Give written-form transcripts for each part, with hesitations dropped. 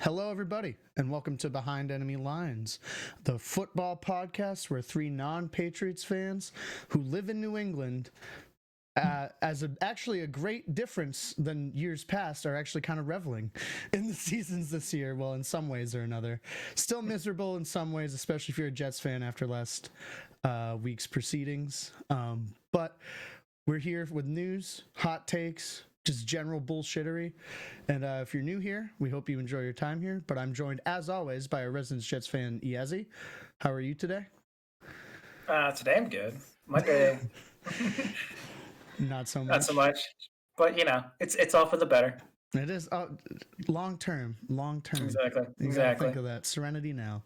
Hello, everybody, and welcome to Behind Enemy Lines, the football podcast where three non-Patriots fans who live in New England, actually a great difference than years past, are actually kind of reveling in the seasons this year. Well, in some ways or another, still miserable in some ways, especially if you're a Jets fan after last week's proceedings. But we're here with news, hot takes, just general bullshittery. And if you're new here, we hope you enjoy your time here. But I'm joined, as always, by our resident Jets fan, Iezi. How are you today? Today I'm good. Monday, Not so not so much. much, but it's all for the better. It is long term, long term. Exactly, You got to think exactly. of that. Serenity now.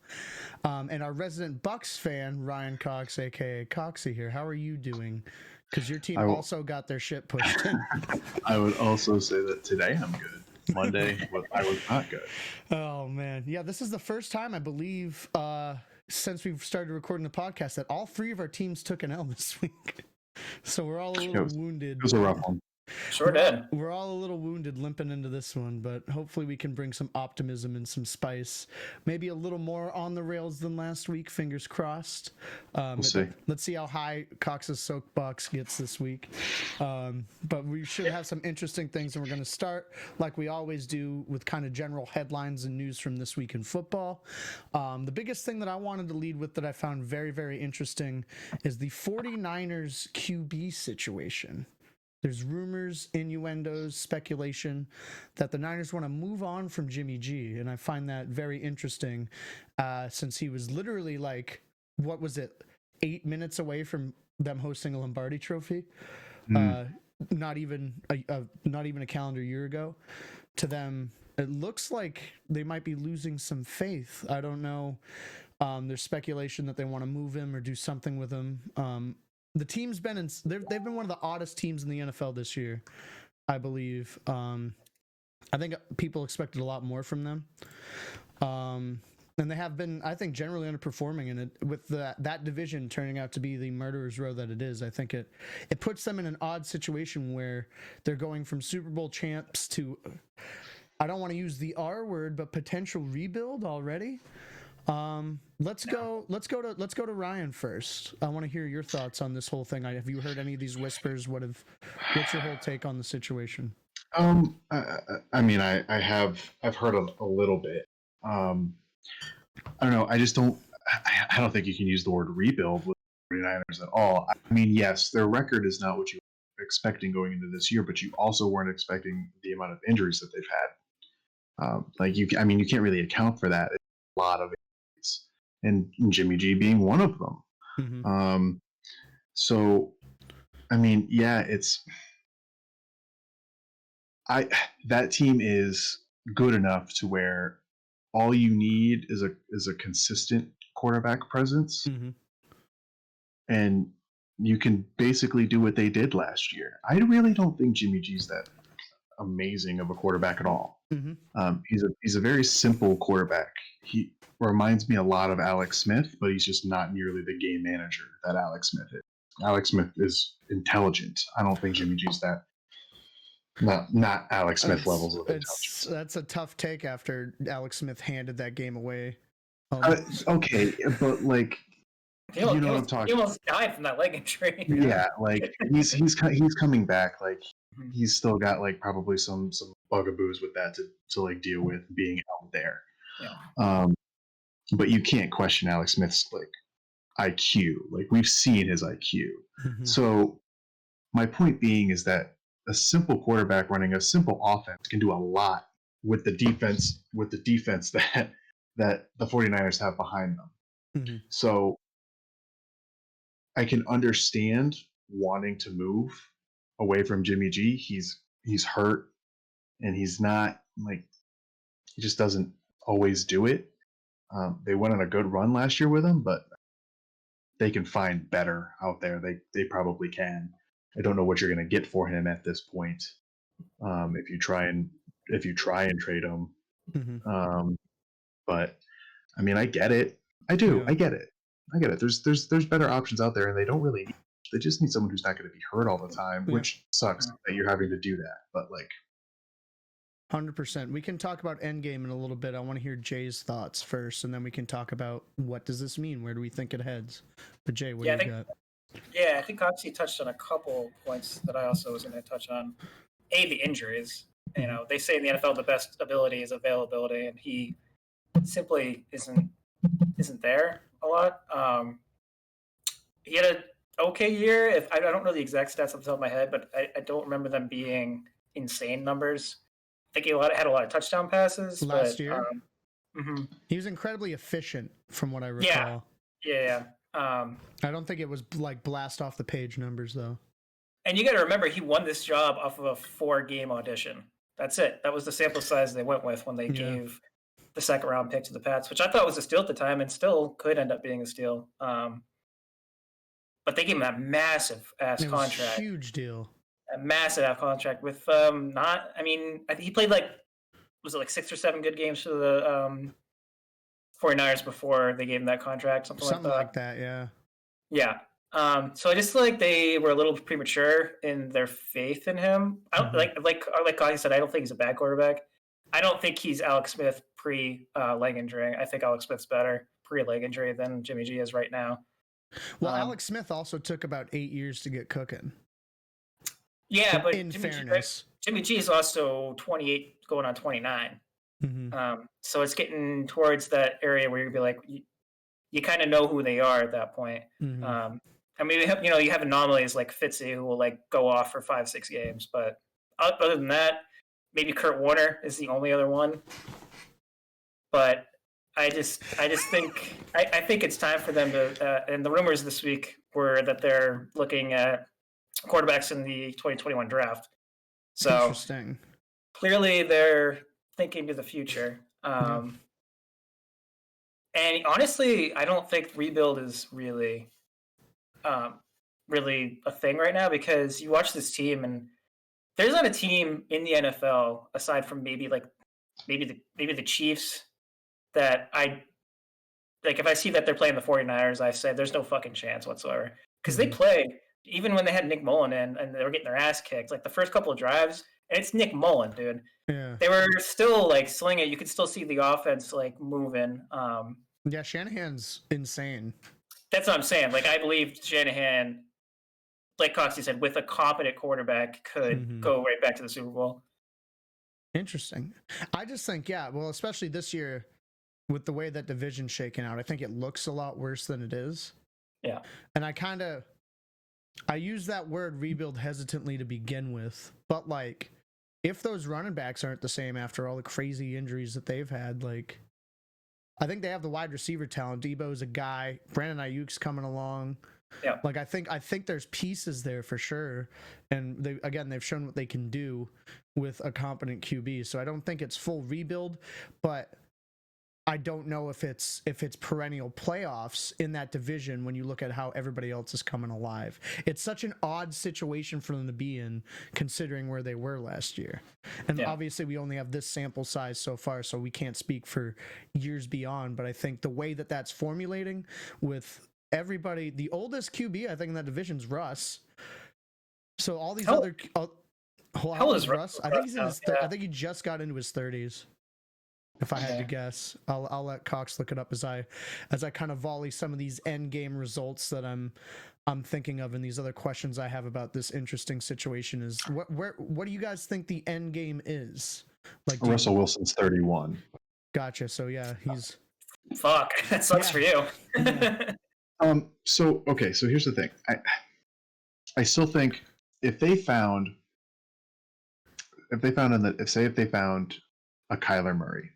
And our resident Bucks fan, Ryan Cox, aka Coxie, here. How are you doing? Because your team also got their shit pushed in. I would also say that today I'm good. Monday, I was not good. Oh man, yeah. This is the first time I believe since we've started recording the podcast that all three of our teams took an L this week. So we're all a little wounded. It was a rough one. Sure did. We're all a little wounded limping into this one, but hopefully we can bring some optimism and some spice. Maybe a little more on the rails than last week. Fingers crossed. We'll see. Let's see how high Cox's soapbox gets this week. But we should have some interesting things, and we're going to start, like we always do, with kind of general headlines and news from this week in football. The biggest thing that I wanted to lead with that I found very, very interesting is the 49ers QB situation. There's rumors, innuendos, speculation that the Niners want to move on from Jimmy G, and I find that very interesting since he was literally like, what was it, 8 minutes away from them hosting a Lombardi Trophy? Not even a calendar year ago. To them, it looks like they might be losing some faith. I don't know. There's speculation that they want to move him or do something with him. The team's been they've been one of the oddest teams in the NFL this year, I believe. I think people expected a lot more from them. And they have been, I think, generally underperforming in it with that division turning out to be the murderer's row that it is. I think it puts them in an odd situation where they're going from Super Bowl champs to, I don't want to use the R word, but potential rebuild already. Let's go to Ryan first. I want to hear your thoughts on this whole thing. Have you heard any of these whispers? What's your whole take on the situation? I mean, I've heard a little bit. I don't know. I don't think you can use the word rebuild with the 49ers at all. I mean, yes, their record is not what you were expecting going into this year, but you also weren't expecting the amount of injuries that they've had. You can't really account for that. It's a lot of injuries, and Jimmy G being one of them. Mm-hmm. So, I mean, yeah, that team is good enough to where all you need is a consistent quarterback presence, and you can basically do what they did last year. I really don't think Jimmy G's that amazing of a quarterback at all. He's a very simple quarterback. He reminds me a lot of Alex Smith, but he's just not nearly the game manager that Alex Smith is. Alex Smith is intelligent. I don't think Jimmy G's that. Not Alex Smith levels of intelligence. That's a tough take after Alex Smith handed that game away. Okay, but like, you know what I'm talking. He almost died from that leg injury. Yeah, like he's coming back. Like he's still got like probably some bugaboos with that to like deal with being out there. Yeah. But you can't question Alex Smith's like IQ. Like we've seen his IQ. So my point being is that a simple quarterback running a simple offense can do a lot with the defense that the 49ers have behind them. So I can understand wanting to move away from Jimmy G. He's hurt and he's not like, he just doesn't always do it. They went on a good run last year with him, but they can find better out there. They probably can. I don't know what you're going to get for him at this point. If you try and trade him. But I mean, I get it. I do. Yeah. I get it. There's better options out there, and they don't really. They just need someone who's not going to be hurt all the time, which sucks that you're having to do that. But like, 100%. We can talk about Endgame in a little bit. I want to hear Jay's thoughts first, and then we can talk about what does this mean? Where do we think it heads? But Jay, what do you got? Yeah, I think Coxie touched on a couple points that I also was going to touch on. The injuries. You know, they say in the NFL the best ability is availability, and he simply isn't there a lot. He had an okay year. If I don't know the exact stats off the top of my head, but I don't remember them being insane numbers. I think he had a lot of touchdown passes last year. He was incredibly efficient, from what I recall. Yeah. I don't think it was like blast off the page numbers though. And you got to remember, he won this job off of a 4-game audition. That's it. That was the sample size they went with when they gave the second round pick to the Pats, which I thought was a steal at the time and still could end up being a steal. But they gave him that massive ass contract. Huge deal. A massive ass contract with he played was it like 6 or 7 good games for the 49ers before they gave him that contract, something like that. Yeah. Yeah. So I just feel like they were a little premature in their faith in him. I don't like I said, I don't think he's a bad quarterback. I don't think he's Alex Smith pre leg injury. I think Alex Smith's better pre leg injury than Jimmy G is right now. Well, Alex Smith also took about 8 years to get cooking. Yeah, but in fairness, Jimmy G is also 28 going on 29. So it's getting towards that area where you'd be like, you kind of know who they are at that point. I mean, you have anomalies like Fitzy who will like go off for 5-6 games, but other than that, maybe Kurt Warner is the only other one. But I just think I think it's time for them to. And the rumors this week were that they're looking at quarterbacks in the 2021 draft. So interesting. Clearly, they're thinking to the future. And honestly, I don't think rebuild is really a thing right now, because you watch this team and there's not a team in the NFL aside from maybe the Chiefs that I like. If I see that they're playing the 49ers, I say there's no fucking chance whatsoever, because they play even when they had Nick Mullen in and they were getting their ass kicked. Like the first couple of drives, and it's Nick Mullen, dude. Yeah. They were still like slinging. You could still see the offense like moving. Yeah, Shanahan's insane. That's what I'm saying. Like, I believe Shanahan, like Coxie said, with a competent quarterback, could go right back to the Super Bowl. Interesting. I just think, well, especially this year with the way that division's shaking out, I think it looks a lot worse than it is. Yeah. And I use that word rebuild hesitantly to begin with, but like, if those running backs aren't the same after all the crazy injuries that they've had, like, I think they have the wide receiver talent. Debo's a guy. Brandon Ayuk's coming along. Yeah. Like, I think there's pieces there for sure. And they've shown what they can do with a competent QB. So I don't think it's full rebuild, but I don't know if it's perennial playoffs in that division when you look at how everybody else is coming alive. It's such an odd situation for them to be in, considering where they were last year. And obviously we only have this sample size so far, so we can't speak for years beyond. But I think the way that that's formulating with everybody, the oldest QB I think in that division is Russ. So all these other how old is Russ? I think he's in his I think he just got into his 30s. If I had to guess, I'll let Cox look it up as I kind of volley some of these end game results that I'm thinking of, and these other questions I have about this interesting situation. Is what do you guys think the end game is? Like Russell Wilson's 31. Gotcha. So yeah, he's fuck. That sucks for you. So here's the thing. I still think if they found a Kyler Murray,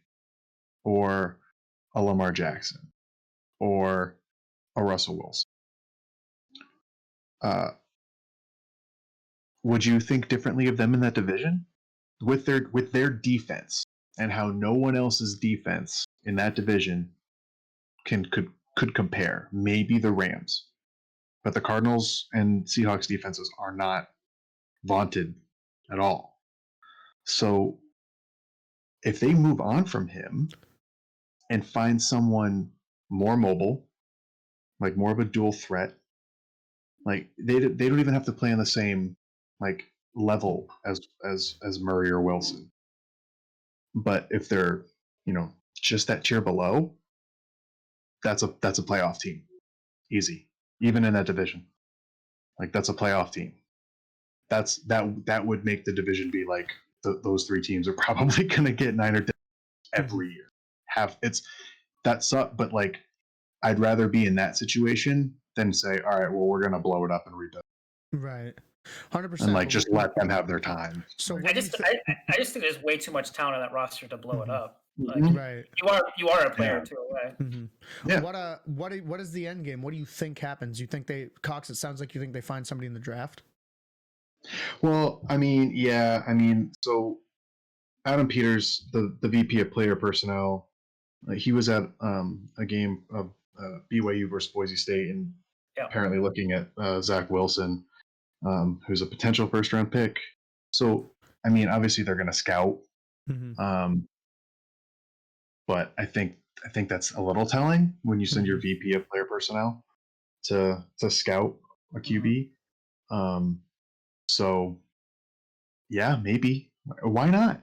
or a Lamar Jackson, or a Russell Wilson, would you think differently of them in that division with their defense and how no one else's defense in that division could compare? Maybe the Rams, but the Cardinals and Seahawks defenses are not vaunted at all. So if they move on from him and find someone more mobile, like more of a dual threat, like they don't even have to play on the same like level as Murray or Wilson. But if they're, just that tier below, that's a playoff team. Easy. Even in that division. Like that's a playoff team. That would make the division be like those three teams are probably going to get 9 or 10 every year. But like I'd rather be in that situation than say, all right, well, we're going to blow it up and rebuild. Right. 100%. And like just let them have their time. So I just think there's way too much talent on that roster to blow it up. Like, right. You are a player too away. Yeah. What is the end game? What do you think happens? You think Cox? It sounds like you think they find somebody in the draft. Well, I mean, yeah, so Adam Peters, the VP of Player Personnel, he was at a game of BYU versus Boise State, and apparently looking at Zach Wilson, who's a potential first-round pick. So, I mean, obviously they're going to scout, but I think that's a little telling when you send your VP of Player Personnel to scout a QB. So, yeah, maybe. Why not?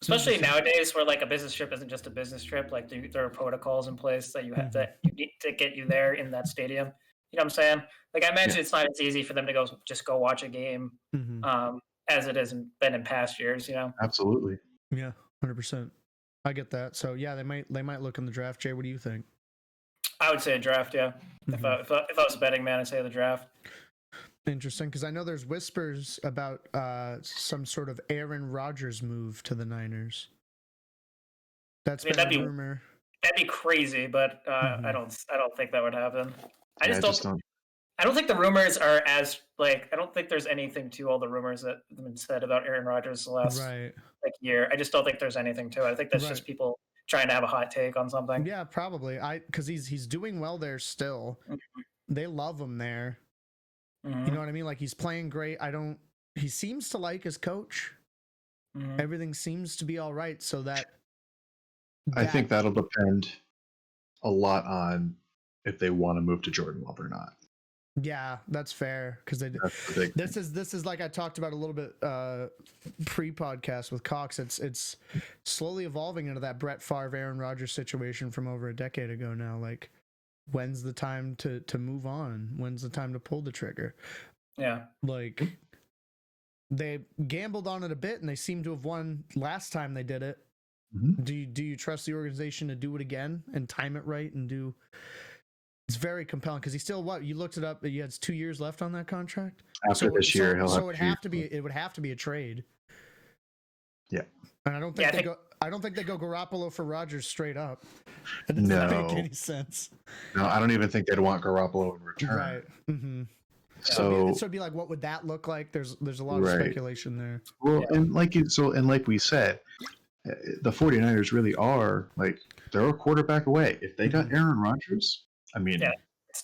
Especially nowadays, where like a business trip isn't just a business trip. Like there are protocols in place that you have to need to get you there in that stadium. You know what I'm saying? Like I imagine it's not as easy for them to go watch a game as it has been in past years. Absolutely. Yeah, 100%. I get that. So yeah, they might look in the draft. Jay, what do you think? I would say a draft. Yeah, if I was a betting man, I'd say the draft. Interesting, because I know there's whispers about some sort of Aaron Rodgers move to the Niners. That's been a rumor. That'd be crazy, but I don't think that would happen. I don't think the rumors are as I don't think there's anything to all the rumors that have been said about Aaron Rodgers the last year. I just don't think there's anything to it. I think that's just people trying to have a hot take on something. Yeah, probably. Because he's doing well there still. They love him there. You know what I mean? Like he's playing great. He seems to like his coach. Everything seems to be all right. So I think that'll depend a lot on if they want to move to Jordan Love or not. Yeah, that's fair. Because this is like I talked about a little bit pre-podcast with Cox. It's slowly evolving into that Brett Favre, Aaron Rodgers situation from over a decade ago now. Like, when's the time to move on? When's the time to pull the trigger? Yeah. Like, they gambled on it a bit, and they seem to have won last time they did it. Do you trust the organization to do it again and time it right and do? It's very compelling because he still you looked it up. He has 2 years left on that contract. After this year, it would have to be a trade. Yeah, and I don't think they go Garoppolo for Rodgers straight up. It doesn't make any sense. No, I don't even think they'd want Garoppolo in return. Right. So it'd be like, what would that look like? There's a lot of speculation there. Well, and like we said, the 49ers really are they're a quarterback away. If they got Aaron Rodgers, I mean,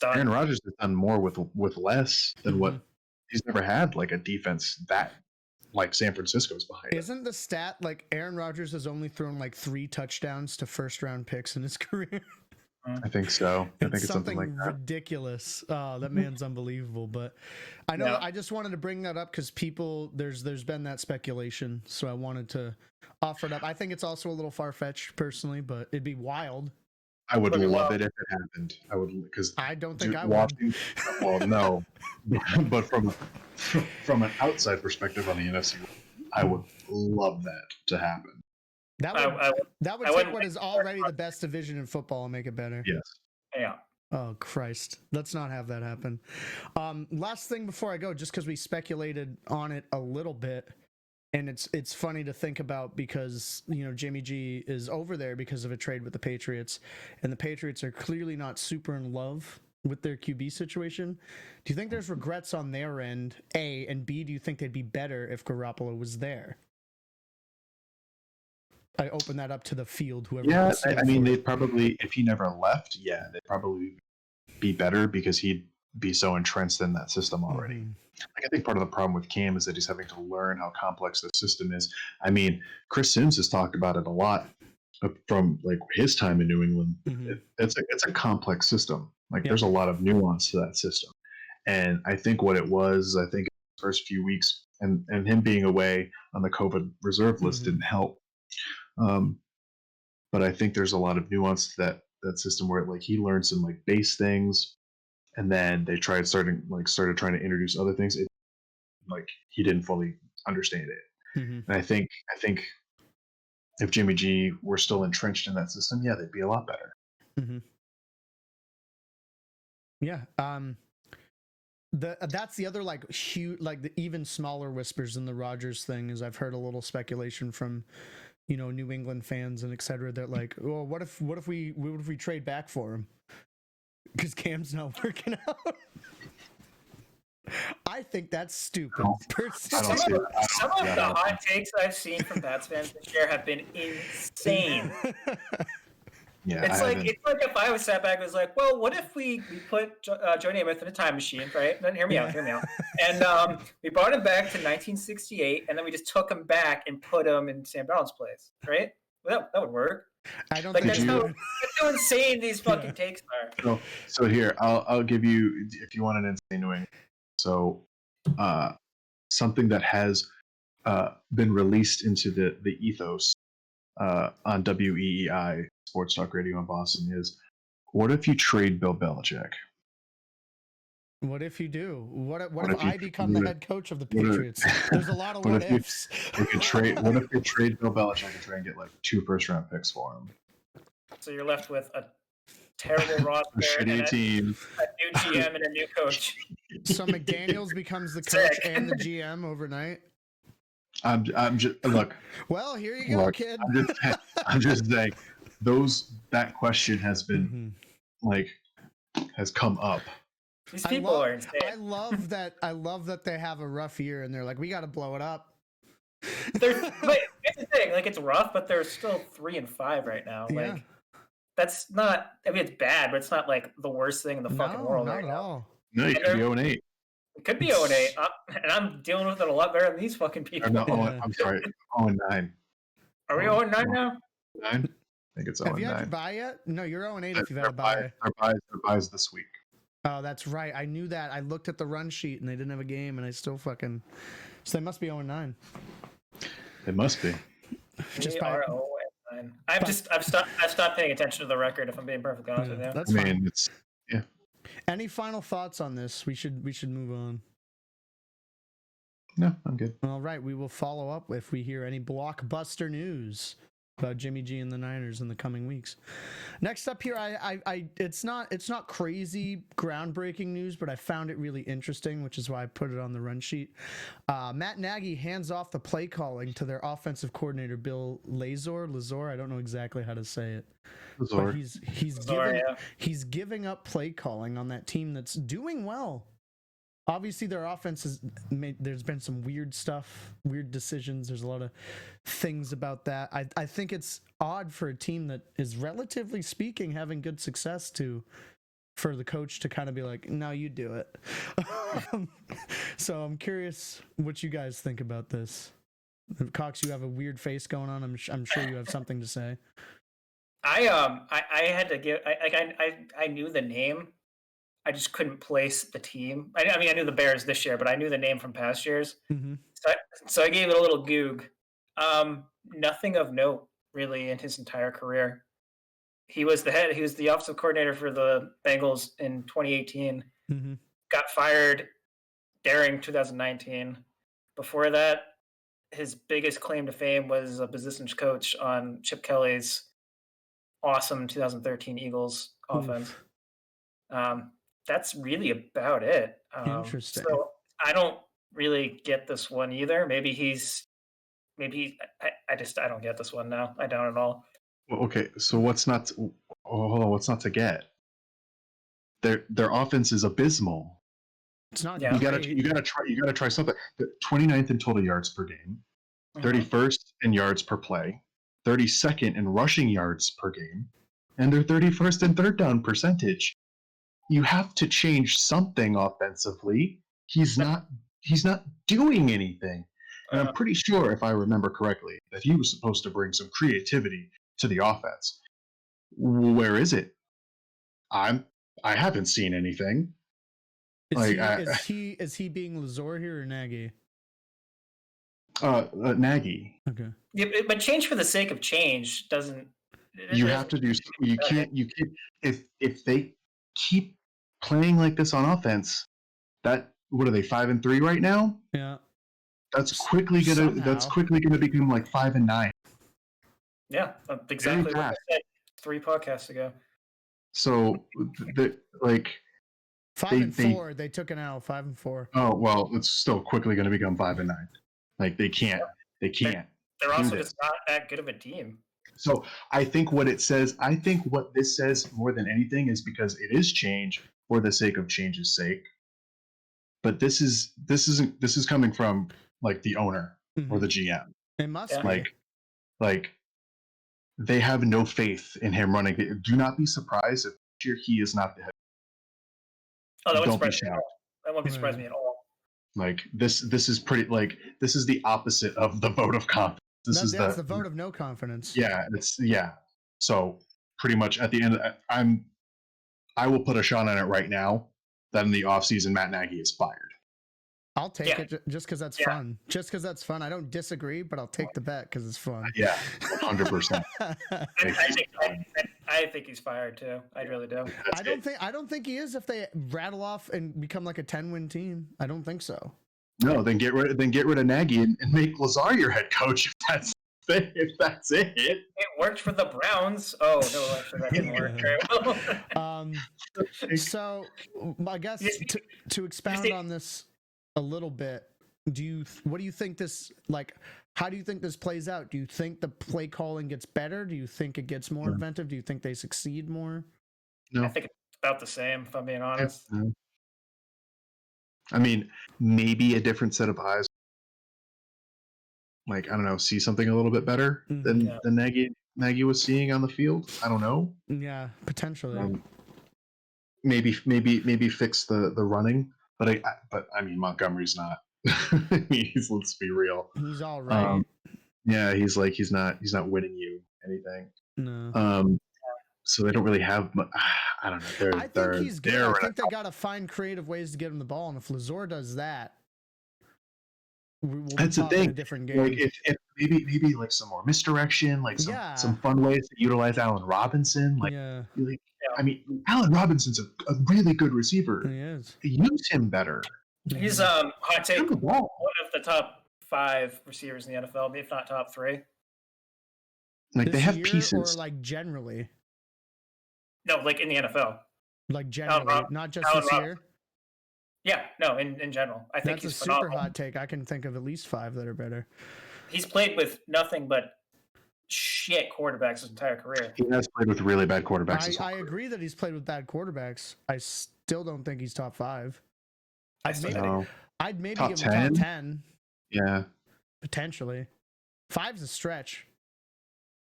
Aaron Rodgers has done more with less than what he's never had a defense that like San Francisco's behind. Isn't the stat like Aaron Rodgers has only thrown 3 touchdowns to first-round picks in his career? I think so. I think it's something like that. Ridiculous. That man's unbelievable. But I know I just wanted to bring that up because there's been that speculation, so I wanted to offer it up. I think it's also a little far-fetched personally, but it'd be wild. I would love it if it happened. I would, because I don't think I would. Well, no, but from an outside perspective on the NFC, I would love that to happen. That would take what is already the best division in football and make it better. Yes. Yeah. Oh Christ! Let's not have that happen. Last thing before I go, just because we speculated on it a little bit, and it's funny to think about because Jimmy G is over there because of a trade with the Patriots, and the Patriots are clearly not super in love with their QB situation. Do you think there's regrets on their end? A, and B, do you think they'd be better if Garoppolo was there? I open that up to the field. Whoever. Yeah, I mean, they'd probably, if he never left, they'd probably be better because he'd be so entrenched in that system already. I think part of the problem with Cam is that he's having to learn how complex the system is. I mean, Chris Sims has talked about it a lot from his time in New England. It's a complex system. There's a lot of nuance to that system, and I think what it was, the first few weeks and him being away on the COVID reserve list didn't help. But I think there's a lot of nuance to that system where like he learned some like base things, and then they started trying to introduce other things. Like he didn't fully understand it, Mm-hmm. and I think if Jimmy G were still entrenched in that system, yeah, they'd be a lot better. Mm-hmm. Yeah. That's the other like huge, like the even smaller whispers in the Rodgers thing is I've heard a little speculation from, New England fans and et cetera. That like, well, what if we trade back for him? Because Cam's not working out. I think that's stupid. Some of the hot takes I've seen from Pats fans this year have been insane. Yeah, it's like if I was sat back and was like, well, what if we put Joe Namath in a time machine, right? Then hear me out. And we brought him back to 1968, and then we just took him back and put him in Sam Darnold's place, right? Well, that would work. I don't like think that's how insane these fucking takes are. So here, I'll give you, if you want an insane New England. So something that has been released into the ethos on WEEI Sports Talk Radio in Boston is, what if you trade Bill Belichick? What if you do? What if I become the head coach of the Patriots? There's a lot of what ifs. What if you trade Bill Belichick and try and get like 2 first-round picks for him? So you're left with a terrible roster, a shitty team, a new GM, and a new coach. So McDaniels becomes the coach and the GM overnight. I'm just look. Well, here you go, kid. I'm just saying, that question has been has come up. These people are insane. I love that they have a rough year and they're like, we got to blow it up. But it's the thing, like it's rough, but they're still 3-5 right now. Yeah. Like that's not. I mean, it's bad, but it's not like the worst thing in the fucking world not right at now. all. No, you could be 0-8. It could be 0-8, and I'm dealing with it a lot better than these fucking people. No, I'm sorry, 0-9. Are we 0-9 now? 9? I think it's 0-9. Have you had your bye yet? No, you're 0-8 if you've had a bye. Their bye's this week. Oh, that's right. I knew that. I looked at the run sheet and they didn't have a game, and I still fucking. So they must be 0-9. It must be. Just are 0-9. I've stopped paying attention to the record. If I'm being perfectly honest with you. That's fine. It's yeah. Any final thoughts on this? We should move on. No, I'm good. All right, we will follow up if we hear any blockbuster news about Jimmy G and the Niners in the coming weeks. Next up here, it's not crazy groundbreaking news, but I found it really interesting, which is why I put it on the run sheet. Matt Nagy hands off the play calling to their offensive coordinator Bill Lazor. I don't know exactly how to say it. But he's giving up play calling on that team that's doing well. Obviously, their offense there's been some weird stuff, weird decisions. There's a lot of things about that. I think it's odd for a team that is, relatively speaking, having good success for the coach to kind of be like, no, you do it. So I'm curious what you guys think about this. Cox, you have a weird face going on. I'm sure you have something to say. I had to give. I knew the name. I just couldn't place the team. I mean, I knew the Bears this year, but I knew the name from past years. Mm-hmm. So I gave it a little goog. Nothing of note, really, in his entire career. He was the offensive coordinator for the Bengals in 2018. Mm-hmm. Got fired during 2019. Before that, his biggest claim to fame was a positions coach on Chip Kelly's awesome 2013 Eagles offense. That's really about it. Interesting. So I don't really get this one either. I don't get this one now. I don't at all. Well, okay, so what's not to get? Their offense is abysmal. It's not. You gotta try something. 29th in total yards per game, 31st in yards per play, 32nd in rushing yards per game, and they're 31st in third down percentage. You have to change something offensively. He's not doing anything. And I'm pretty sure, if I remember correctly, that he was supposed to bring some creativity to the offense. Where is it? I haven't seen anything. Is he being Lazor here or Nagy? Nagy. Okay. Yeah, but change for the sake of change doesn't. You have to do. You can't. If they keep playing like this on offense, what are they 5-3 right now? Yeah. That's quickly gonna become like 5-9. Yeah, exactly what I said 3 podcasts ago. So like 5-4. They took an L. 5-4. Oh well, it's still quickly going to become 5-9. Like they can't. They're also just not that good of a team. So I think what this says more than anything is because it is change for the sake of change's sake. But this is coming from like the owner or the GM. It must be. Like they have no faith in him running. Do not be surprised if he is not the head. Oh, that wouldn't surprise me at all. That wouldn't surprise me at all. Like this is pretty. Like this is the opposite of the vote of confidence. That's the vote of no confidence. Yeah, So pretty much at the end, I will put a shot on it right now that in the offseason Matt Nagy is fired. I'll take it just because that's fun. Just because that's fun. I don't disagree, but I'll take the bet because it's fun. Yeah, 100%. I think he's fired too. I really do. I don't think he is if they rattle off and become like a 10-win team. I don't think so. No, then get rid of Nagy and make Lazar your head coach if that's it. It worked for the Browns. Oh no, actually that didn't work very well. So I guess to expound on this a little bit, what do you think this, like, how do you think this plays out? Do you think the play calling gets better? Do you think it gets more inventive? Do you think they succeed more? No. I think it's about the same, if I'm being honest. I mean, maybe a different set of eyes. Like, I don't know, see something a little bit better than Nagy was seeing on the field. I don't know. Yeah, potentially. Maybe fix the running, but I mean Montgomery's not. Let's be real. He's all right. Yeah, he's not winning you anything. No. So they don't really have. I don't know. I think he's good. I think they got to find creative ways to get him the ball, and if Lazar does that, we'll that's the thing. A different game. Like if maybe like some more misdirection, like some fun ways to utilize Allen Robinson. Like, I mean, Allen Robinson's a really good receiver. He is. Use him better. He's hot take one of the top 5 receivers in the NFL, if not top 3. Like this they have year, pieces, or like generally. No, like in the NFL. Like generally, not just this year. Yeah, no, in general. I think that's he's a super hot take. I can think of at least 5 that are better. He's played with nothing but shit quarterbacks his entire career. He has played with really bad quarterbacks. I agree that he's played with bad quarterbacks. I still don't think he's top 5. I'd maybe top give him 10? top 10. Yeah. Potentially. 5's a stretch.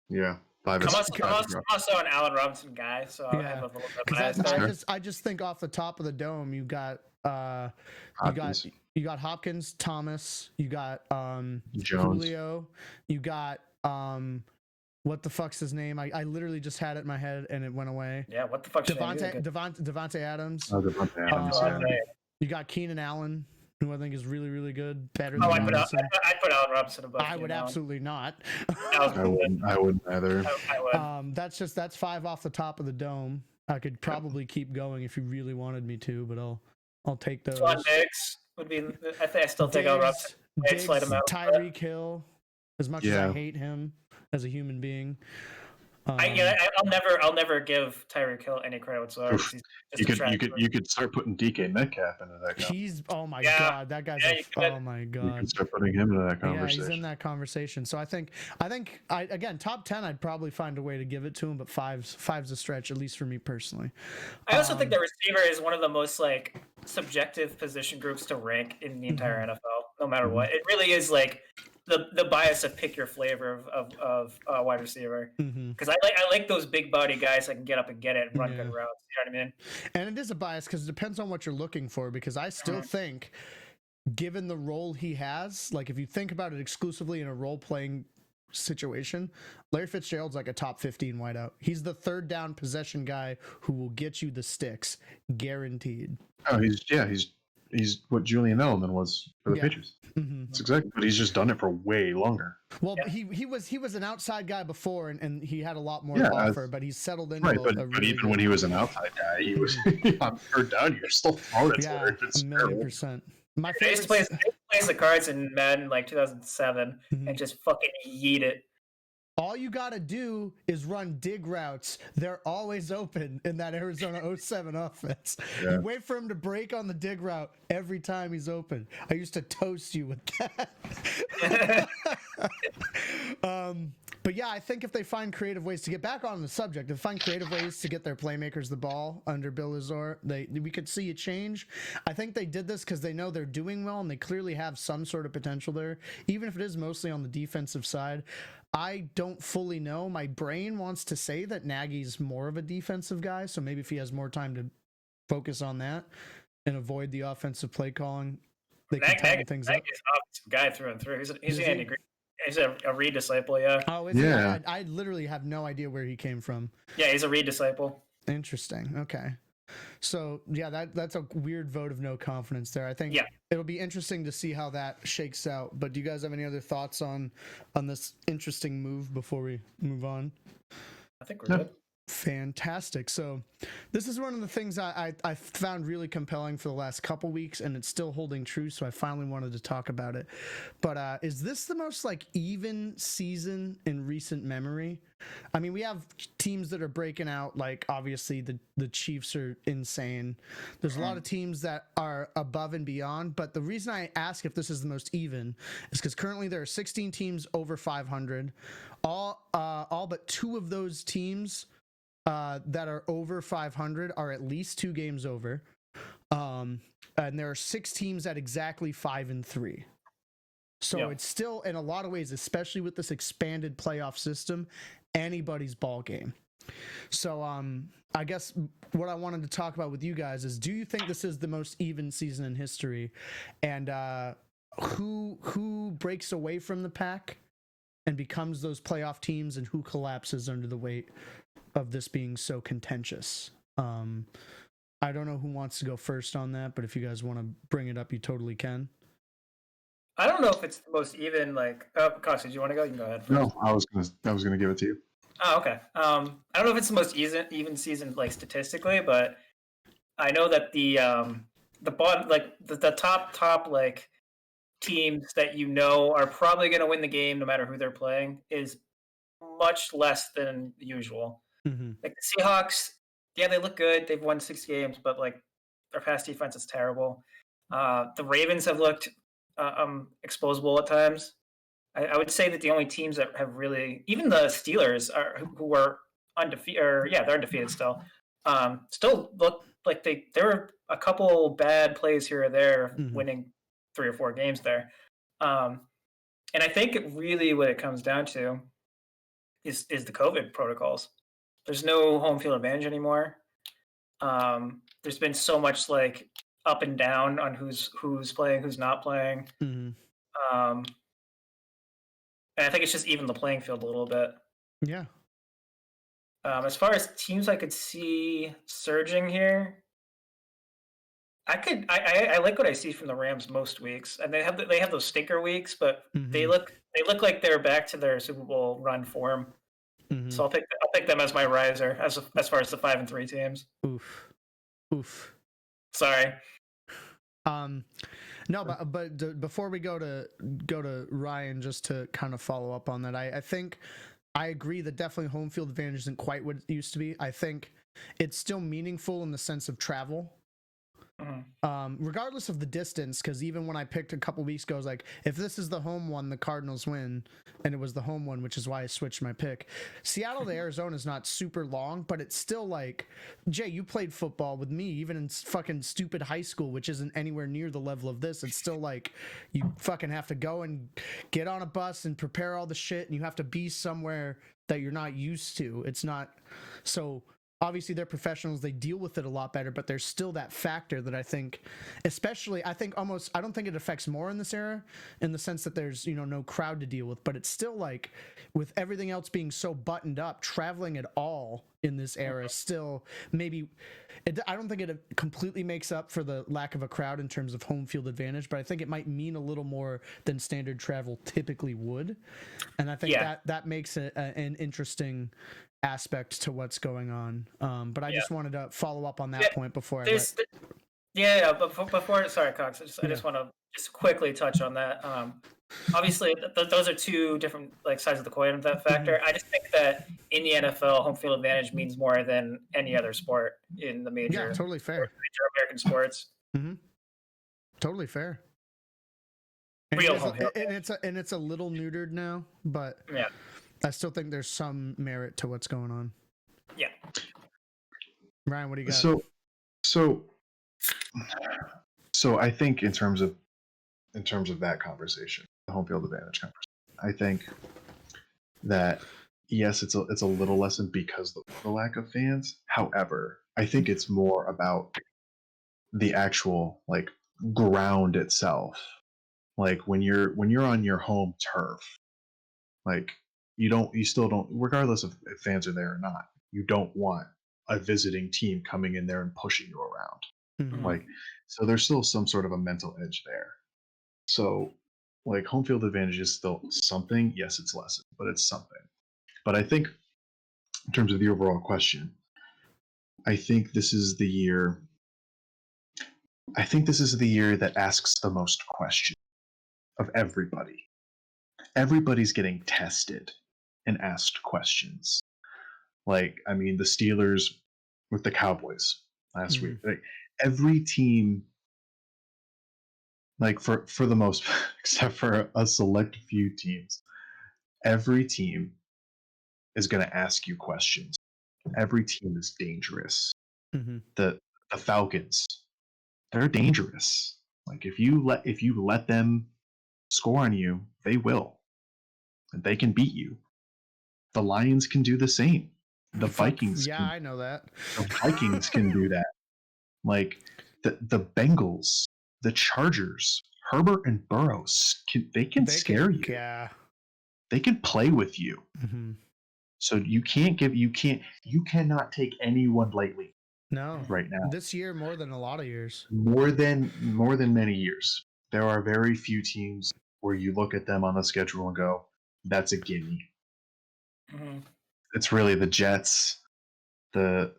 Yeah. 5 is. I'm also an Allen Robinson guy, so I have a little bit of bias. I just think off the top of the dome, you got Hopkins, Thomas, you got Julio, you got what the fuck's his name? I literally just had it in my head and it went away. Yeah, what the fuck's Devontae Adams. Oh, Devontae Adams. You got Keenan Allen, who I think is really, really good. Better than I'd put Allen Robinson above. I would absolutely not. I wouldn't either. I would. That's 5 off the top of the dome. I could probably keep going if you really wanted me to, but I'll take those. Diggs would be. I still take Allen Robinson. Diggs, Tyreek Hill, as much as I hate him as a human being. I'll never give Tyreek Hill any credit whatsoever. You could start putting DK Metcalf into that. God, that guy's oh my god. You can start putting him into that conversation. Yeah, he's in that conversation. So I think again, top 10, I'd probably find a way to give it to him, but 5's a stretch, at least for me personally. I also think the receiver is one of the most like subjective position groups to rank in the entire NFL, no matter what. It really is like the bias of pick your flavor of wide receiver, because I like those big body guys that can get up and get it and run good routes. You know what I mean? And it is a bias because it depends on what you're looking for. Because I still think, given the role he has, like if you think about it exclusively in a role playing situation, Larry Fitzgerald's like a top 15 wideout. He's the third down possession guy who will get you the sticks, guaranteed. Oh, he's he's what Julian Edelman was for the Patriots. That's exactly, but he's just done it for way longer. Well, he was an outside guy before, and he had a lot more to offer, but he's settled into but even when he was an outside guy, he was on third down. You're still throwing it to her. It's 1,000,000%. My favorite. I used to play the cards in Madden like 2007 and just fucking yeet it. All you got to do is run dig routes. They're always open in that Arizona 07 offense. Yeah. You wait for him to break on the dig route every time he's open. I used to toast you with that. But yeah, I think if they find creative ways to get back on the subject, if they find creative ways to get their playmakers the ball under Bill Lazor, we could see a change. I think they did this because they know they're doing well and they clearly have some sort of potential there, even if it is mostly on the defensive side. I don't fully know. My brain wants to say that Nagy's more of a defensive guy, so maybe if he has more time to focus on that and avoid the offensive play calling, they can tighten things up. Nagy's an offensive guy through and through. He's Andy Green. He's a Reed disciple, yeah. Oh, is he? I literally have no idea where he came from. Yeah, he's a Reed disciple. Interesting. Okay. So, yeah, that's a weird vote of no confidence there. I think it'll be interesting to see how that shakes out. But do you guys have any other thoughts on this interesting move before we move on? I think we're good. Fantastic. So this is one of the things I found really compelling for the last couple weeks, and it's still holding true, so I finally wanted to talk about it. But is this the most even season in recent memory? I mean, we have teams that are breaking out, like obviously the Chiefs are insane. There's a lot of teams that are above and beyond, but the reason I ask if this is the most even is because currently there are 16 teams over 500. All but 2 of those teams that are over 500 are at least 2 games over. And there are 6 teams at exactly 5-3. So it's still, in a lot of ways, especially with this expanded playoff system, anybody's ball game. So I guess what I wanted to talk about with you guys is, do you think this is the most even season in history? And who breaks away from the pack and becomes those playoff teams, and who collapses under the weight of this being so contentious? I don't know who wants to go first on that, but if you guys want to bring it up, you totally can. I don't know if it's the most even. Costa, do you want to go? You can go ahead first. No, I was gonna give it to you. Oh, okay. I don't know if it's the most even season statistically, but I know that the bottom, the top teams that are probably going to win the game no matter who they're playing is much less than usual. Mm-hmm. Like the Seahawks, they look good. They've won 6 games, but their pass defense is terrible. The Ravens have looked exposable at times. I would say that the only teams that have really, even the Steelers who are undefeated, they're undefeated still. Still look like there were a couple bad plays here or there, winning 3 or 4 games there. And I think really what it comes down to is the COVID protocols. There's no home field advantage anymore. There's been so much up and down on who's playing, who's not playing. Mm-hmm. And I think it's just even the playing field a little bit. Yeah. As far as teams I could see surging here, I like what I see from the Rams most weeks, and they have those stinker weeks, but they look like they're back to their Super Bowl run form. Mm-hmm. So I'll pick them as my riser as far as the 5-3 teams. Oof. Sorry. No, but before we go to Ryan, just to kind of follow up on that, I think I agree that definitely home field advantage isn't quite what it used to be. I think it's still meaningful in the sense of travel. Regardless of the distance, because even when I picked a couple weeks ago, I was like, if this is the home one, the Cardinals win, and it was the home one, which is why I switched my pick. Seattle to Arizona is not super long, but it's still Jay, you played football with me, even in fucking stupid high school, which isn't anywhere near the level of this. It's still you fucking have to go and get on a bus and prepare all the shit, and you have to be somewhere that you're not used to. It's not so. obviously they're professionals, they deal with it a lot better, but there's still that factor that I think, especially, I don't think it affects more in this era in the sense that there's, no crowd to deal with, but it's still like with everything else being so buttoned up, traveling at all in this era still maybe, I don't think it completely makes up for the lack of a crowd in terms of home field advantage, but I think it might mean a little more than standard travel typically would. And I think that makes it an interesting aspect to what's going on. But I just wanted to follow up on that point before but before, sorry, Cox, I just want to just quickly touch on that. Obviously, those are two different sides of the coin of that factor. I just think that in the NFL, home field advantage means more than any other sport in the major, totally fair. Major American sports. Mm-hmm. Totally fair. Real home field. And it's a little neutered now, but I still think there's some merit to what's going on. Yeah. Ryan, what do you got? So I think in terms of that conversation, the home field advantage conversation, I think that yes, it's a little lessened because of the lack of fans. However, I think it's more about the actual ground itself. Like when you're on your home turf, you still don't, regardless of if fans are there or not, you don't want a visiting team coming in there and pushing you around. Mm-hmm. So there's still some sort of a mental edge there. So home field advantage is still something. Yes, it's lessened, but it's something. But I think in terms of the overall question, I think this is the year that asks the most questions of everybody. Everybody's getting tested and asked questions. The Steelers with the Cowboys last week. Every team, for the most, except for a select few teams, every team is going to ask you questions. Every team is dangerous. Mm-hmm. The Falcons, they're dangerous. If you let them score on you, they will. And they can beat you. The Lions can do the same. The Vikings I know that. The Vikings can do that. The Bengals, the Chargers, Herbert and Burrows, they can scare you. Yeah. They can play with you. Mm-hmm. So you cannot take anyone lightly. No. Right now. This year more than a lot of years. More than many years. There are very few teams where you look at them on the schedule and go, that's a gimme. Mm-hmm. It's really the Jets, the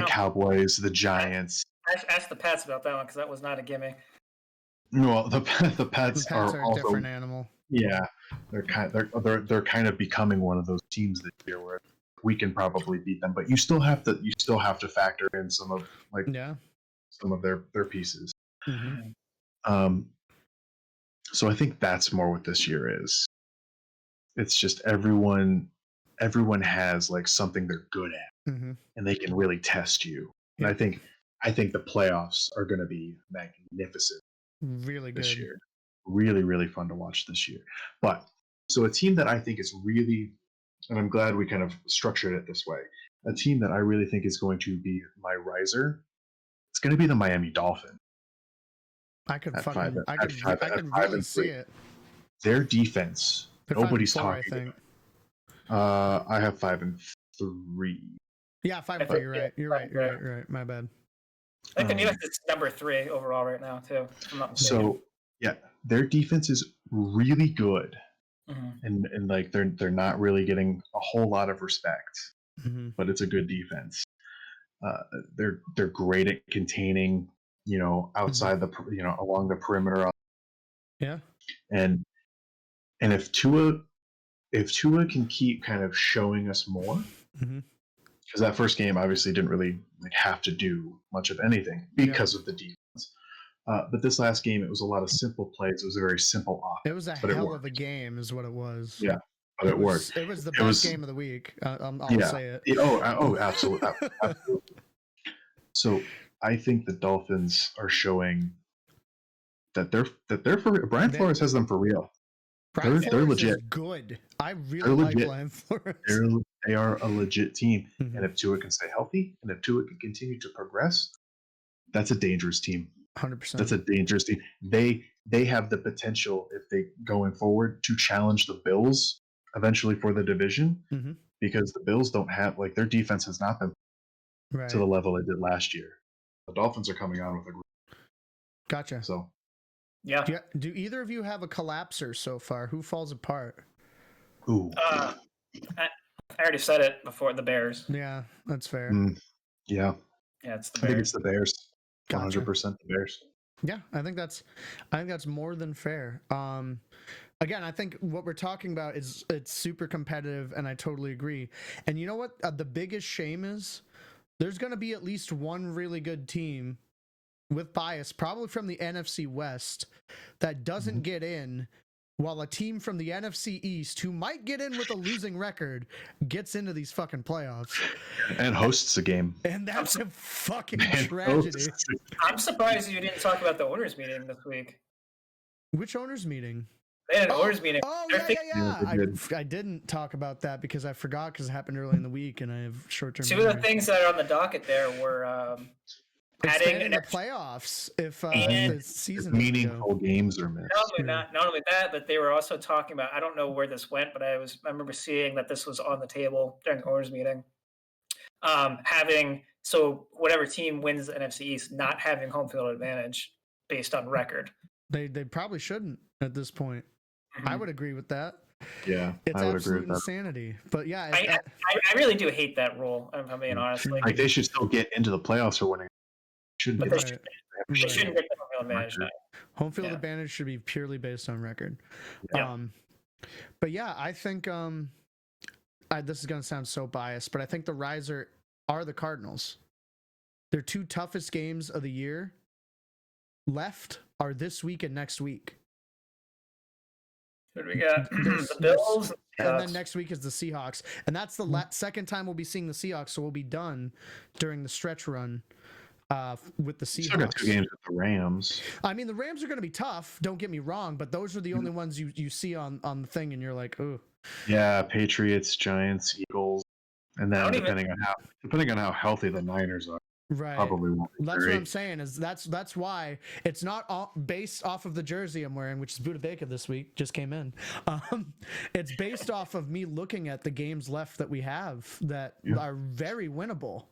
Cowboys, the Giants. Ask the Pats about that one because that was not a gimme. No, the Pats are a also, different animal. Yeah, they're kind of becoming one of those teams this year where we can probably beat them, but you still have to factor in some of some of their pieces. Mm-hmm. So I think that's more what this year is. It's just everyone has something they're good at, mm-hmm. and they can really test you. Yeah. And I think the playoffs are going to be magnificent. Really good this year. Really, really fun to watch this year. But so a team that I think is really, and I'm glad we kind of structured it this way, a team that I really think is going to be my riser, it's going to be the Miami Dolphins. I could really see it. Their defense, nobody's talking. I have 5-3. Yeah, 5-3. You're right. My bad. I think the defense is number 3 overall right now too. I'm not mistaken. So yeah, their defense is really good, mm-hmm. and they're not really getting a whole lot of respect, mm-hmm. but it's a good defense. They're great at containing, outside mm-hmm. Along the perimeter. Yeah, and if Tua can keep kind of showing us more. Mm-hmm. Because that first game obviously didn't really have to do much of anything because of the defense. But this last game, it was a lot of simple plays. It was a very simple offense. It was a hell of a game is what it was. Yeah, but it worked. It was the best game of the week. I'll say it. Oh, absolutely. Absolutely. So I think the Dolphins are showing that they're for Brian Flores has them for real. They're legit. Is good. I really like Brian Flores. They are a legit team. Mhm. And if Tua can stay healthy, and if Tua can continue to progress, that's a dangerous team. 100%. That's a dangerous team. They have the potential, if they going forward, to challenge the Bills eventually for the division, Mhm. because the Bills don't have, like, their defense has not been Right. to the level it did last year. The Dolphins are coming on with a Gotcha. so Yeah. Do either of you have a collapser so far? Who falls apart? ooh. I already said it before. The Bears. Yeah, that's fair. Yeah. Yeah, it's the I think Bears. it's the Bears. Gotcha. 100% the Bears. Yeah, I think that's more than fair. Again, I think what we're talking about is it's super competitive, and I totally agree. And you know what? The biggest shame is there's going to be at least one really good team with bias, probably from the NFC West, that doesn't get in, while a team from the NFC East, who might get in with a losing record, gets into these fucking playoffs. And hosts a game. And that's a fucking And tragedy. I'm surprised you didn't talk about the owners meeting this week. Which owners meeting? They had an owners meeting. Oh, They're yeah. they did. I didn't talk about that because I forgot, because it happened early in the week and I have short-term Two of the memory. things that are on the docket there were adding Expanding an the extra, playoffs if And the season doesn't Meaningful go. games are missed. not only that, but they were also talking about, I don't know where this went, but I remember seeing that this was on the table during the owners meeting. Having, so whatever team wins the NFC East not having home field advantage based on record. They probably shouldn't at this point. I would agree with that. Yeah, It's I would agree absolute with that. insanity. But yeah, I really do hate that rule, if I'm being honest. Like, they should still get into the playoffs for winning. Shouldn't But be they like- should- Right. They shouldn't get the home field advantage now. Home field Yeah. advantage should be purely based on record. Yeah. But yeah, I think this is going to sound so biased, but I think the riser are the Cardinals. Their two toughest games of the year left are this week and next week. Who do we got? The Bills. And then next week is the Seahawks. And that's the second time we'll be seeing the Seahawks, so we'll be done during the stretch run with the Still got 2 Seahawks. games with the Rams. I mean, the Rams are going to be tough, don't get me wrong, but those are the only ones you see on the thing, and you're like, ooh. Yeah, Patriots, Giants, Eagles, and then depending on how healthy the Niners are, Right. probably won't be That's what great. I'm saying. Is that's why it's not based off of the jersey I'm wearing, which is Buda Baker this week. Just came in. It's based off of me looking at the games left that we have that are very winnable.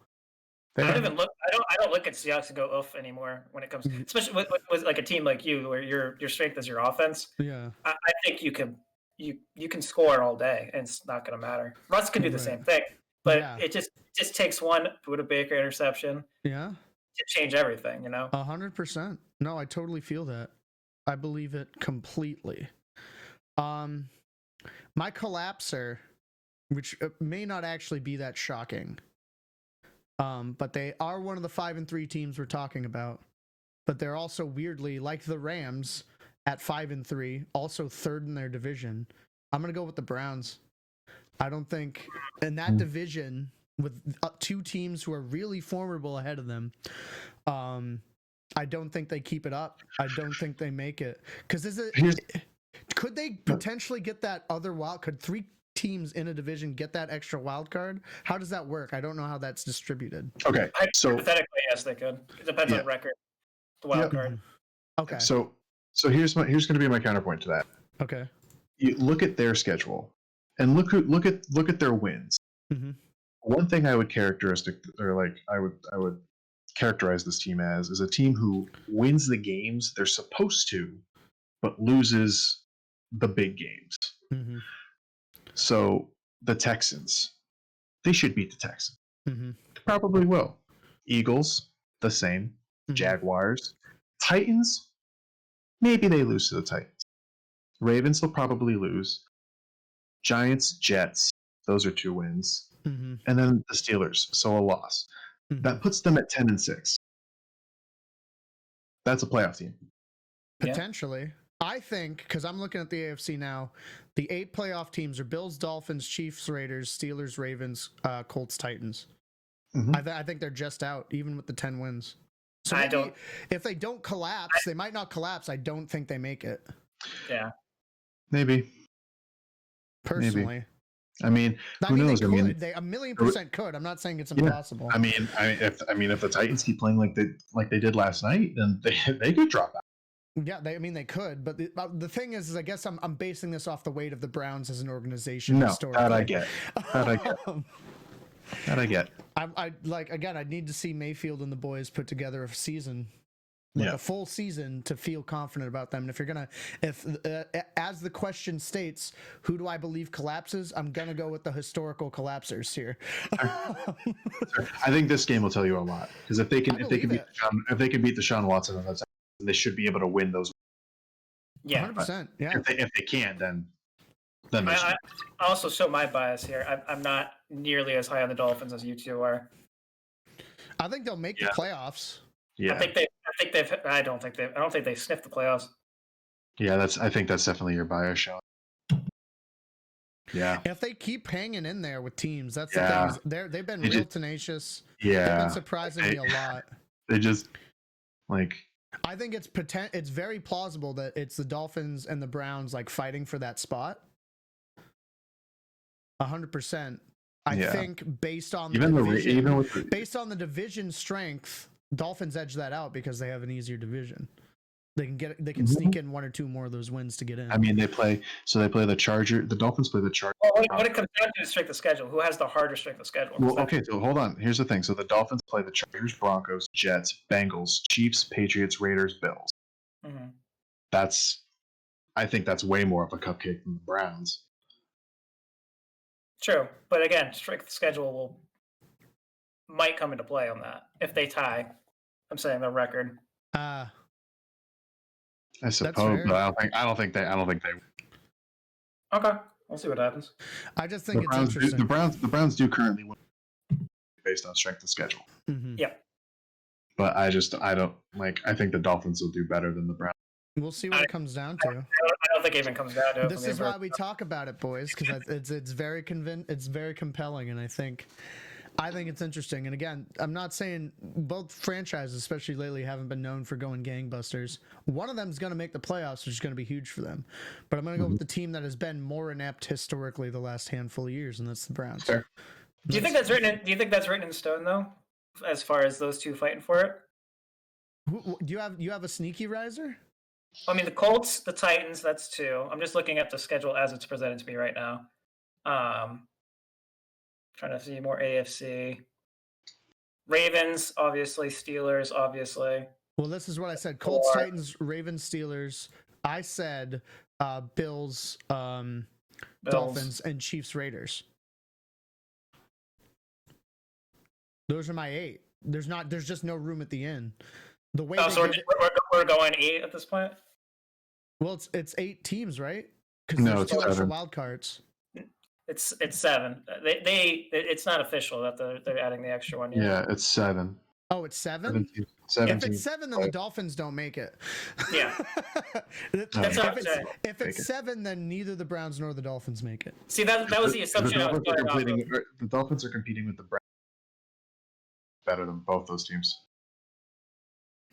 I don't even look. I don't look at Seahawks and go oof anymore when it comes, especially with like a team like you, where your strength is your offense. Yeah. I think you can score all day, and it's not going to matter. Russ can do the same thing, but it just takes one Buda Baker interception. Yeah. To change everything, 100%. No, I totally feel that. I believe it completely. My collapser, which may not actually be that shocking, but they are one of the 5-3 teams we're talking about. But they're also weirdly, like the Rams, at 5-3, also third in their division. I'm gonna go with the Browns. I don't think in that division with 2 teams who are really formidable ahead of them, I don't think they keep it up. I don't think they make it. Because could they potentially get that other wild? Could 3 teams in a division get that extra wild card? How does that work? I don't know how that's distributed. Okay, so hypothetically, yes, they could. It depends on record. The wild card. Okay. So here's going to be my counterpoint to that. Okay. You look at their schedule, and look at their wins. Mm-hmm. One thing I would characterize this team as is a team who wins the games they're supposed to, but loses the big games. Mm-hmm. So the Texans, they should beat the Texans. Mm-hmm. They probably will. Eagles, the same. Mm-hmm. Jaguars, Titans, maybe they lose to the Titans. Ravens will probably lose. Giants, Jets, those are 2 wins. Mm-hmm. And then the Steelers, so a loss. Mm-hmm. That puts them at 10-6. That's a playoff team. Potentially. I think, because I'm looking at the AFC now, the 8 playoff teams are Bills, Dolphins, Chiefs, Raiders, Steelers, Ravens, Colts, Titans. Mm-hmm. I think they're just out, even with the 10 wins. So if they don't collapse, they might not collapse. I don't think they make it. Yeah. Maybe. Personally. I mean, who knows? They could. They 1,000,000% could. I'm not saying it's impossible. I mean, if the Titans keep playing like they did last night, then they could drop out. Yeah, they could, but the thing is I guess I'm basing this off the weight of the Browns as an organization. No, historically. that I get. That I get. I like, again, I'd need to see Mayfield and the boys put together a season, a full season, to feel confident about them. And if you're gonna, as the question states, who do I believe collapses? I'm gonna go with the historical collapsers here. I think this game will tell you a lot, because if they can beat Deshaun Watson, they should be able to win those. Yeah, 100%. Yeah. If they can't, then I also show my bias here. I'm not nearly as high on the Dolphins as you two are. I think they'll make the playoffs. Yeah, I don't think they sniffed the playoffs. Yeah, I think that's definitely your bias, Sean. Yeah. If they keep hanging in there with teams, that's the thing. They've been real tenacious. Yeah. They've been surprising me a lot. They just I think it's very plausible that it's the Dolphins and the Browns fighting for that spot. 100%. I think based on based on the division strength, Dolphins edge that out because they have an easier division. They can sneak in one or two more of those wins to get in. I mean, they play the Charger. The Dolphins play the Chargers. Well, when it comes down to the strength of schedule, who has the harder strength of schedule? Well, okay, so hold on. Here's the thing. So the Dolphins play the Chargers, Broncos, Jets, Bengals, Chiefs, Patriots, Raiders, Bills. Mm-hmm. I think that's way more of a cupcake than the Browns. True, but again, strength of schedule might come into play on that if they tie. I'm saying the record. I suppose, but I don't think they. Okay, we'll see what happens. I just think it's interesting. The Browns do currently win based on strength of schedule. Mm-hmm. Yeah, but I think the Dolphins will do better than the Browns. We'll see what it comes down to. I don't think it even comes down to it. This is why we talk about it, boys, because it's very compelling, and I think it's interesting. And again, I'm not saying both franchises, especially lately, haven't been known for going gangbusters. One of them is going to make the playoffs, which is going to be huge for them. But I'm going to go with the team that has been more inept historically the last handful of years, and that's the Browns. Fair. Do you think that's written in stone though, as far as those two fighting for it? Do you have a sneaky riser? I mean, the Colts, the Titans, that's two. I'm just looking at the schedule as it's presented to me right now. Trying to see more AFC. Ravens, obviously. Steelers, obviously. Well, this is what I said. Colts, Titans, Ravens, Steelers. I said Bills, Dolphins, and Chiefs, Raiders. Those are my 8. There's just no room at the end. The way so we're going 8 at this point? Well, it's 8 teams, right? Because there's 2 extra wild cards. It's 7. It's not official that they're adding the extra one yet. Yeah, it's 7. Oh, it's 7? 17. If it's 7, then the Dolphins don't make it. Yeah. If it's 7, then neither the Browns nor the Dolphins make it. See, that was the assumption I was going off of. The Dolphins are competing with the Browns better than both those teams.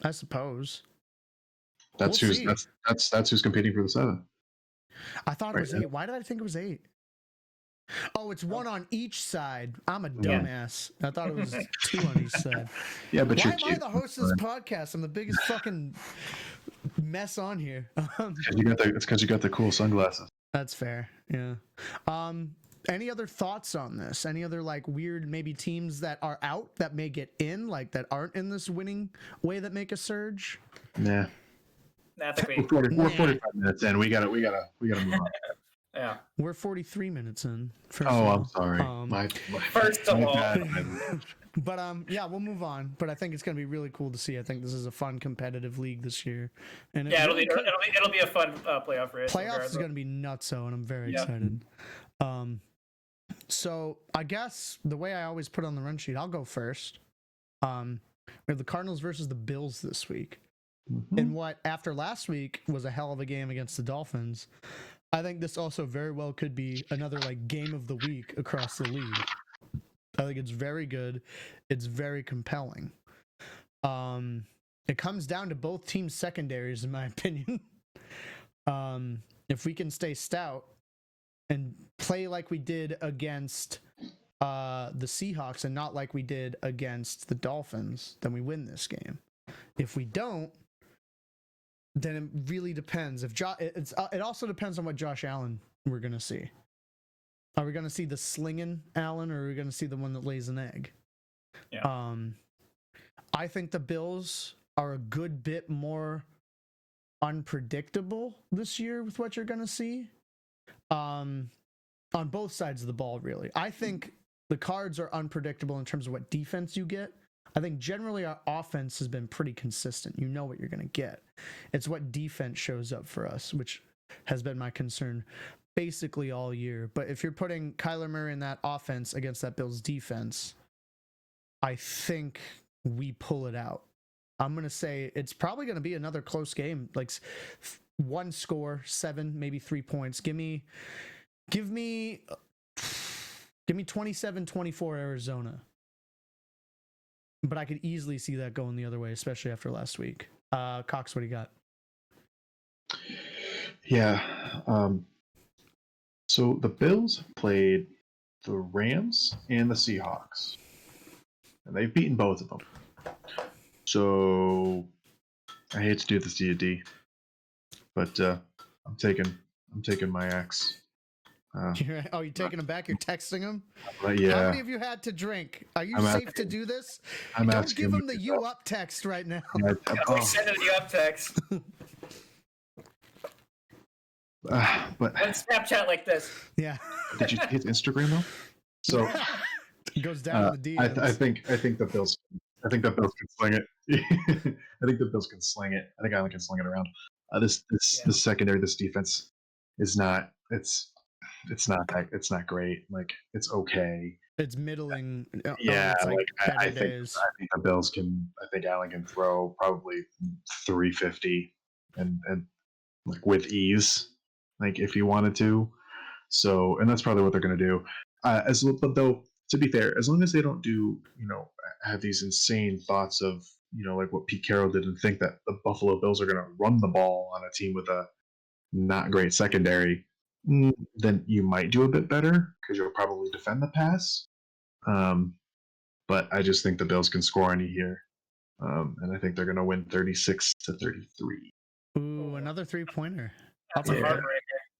I suppose. That's who's competing for the 7. I thought it was 8. Why did I think it was 8? Oh, it's 1 on each side. I'm a dumbass. I thought it was 2 on each side. Yeah, but why am I the host of this podcast? I'm the biggest fucking mess on here. It's because you got the cool sunglasses. That's fair. Yeah. Any other thoughts on this? Any other weird maybe teams that are out that may get in, that aren't in this winning way that make a surge? Nah. We're 45 minutes in. We gotta move on. Yeah. We're 43 minutes in. I'm sorry. First of all. But yeah, we'll move on. But I think it's going to be really cool to see. I think this is a fun competitive league this year. And it'll be a fun playoff race. Playoffs is going to be nutso, and I'm very excited. So I guess the way I always put on the run sheet, I'll go first. We have the Cardinals versus the Bills this week. Mm-hmm. And what after last week was a hell of a game against the Dolphins, I think this also very well could be another game of the week across the league. I think it's very good. It's very compelling. It comes down to both teams' secondaries, in my opinion. If we can stay stout, and play like we did against the Seahawks and not like we did against the Dolphins, then we win this game. If we don't, then it really depends. It also depends on what Josh Allen we're gonna see. Are we gonna see the slinging Allen, or are we gonna see the one that lays an egg? Yeah. I think the Bills are a good bit more unpredictable this year with what you're gonna see. On both sides of the ball, really. I think the Cards are unpredictable in terms of what defense you get. I think generally our offense has been pretty consistent. You know what you're going to get. It's what defense shows up for us, which has been my concern basically all year. But if you're putting Kyler Murray in that offense against that Bills defense, I think we pull it out. I'm going to say it's probably going to be another close game, like one score, 7, maybe 3 points. Give me 27-24 Arizona. But I could easily see that going the other way, especially after last week. Cox, what do you got? Yeah. So the Bills played the Rams and the Seahawks, and they've beaten both of them. So I hate to do this to you, D, but I'm taking my ex. You're taking him back? You're texting him? Yeah. How many of you had to drink? Are you safe to do this? Don't give him the "you up" text right now. We send him the "you up" text. But on Snapchat like this. Yeah. Did you see his Instagram though? So it goes down in the DMs. I think the Bills. I think the Bills can sling it. I think the Bills can sling it. I think Allen can sling it around. This secondary, this defense is not. It's not great. Like, it's okay. It's middling. Yeah, I think the Bills can. I think Allen can throw probably 350 and like with ease, like if he wanted to. So, and that's probably what they're going to do. But though, to be fair, as long as they don't do, have these insane thoughts of, like what Pete Carroll did and think that the Buffalo Bills are going to run the ball on a team with a not great secondary, then you might do a bit better because you'll probably defend the pass. But I just think the Bills can score on you here. And I think they're going to win 36-33. Ooh, another 3-pointer. That's a heartbreaker.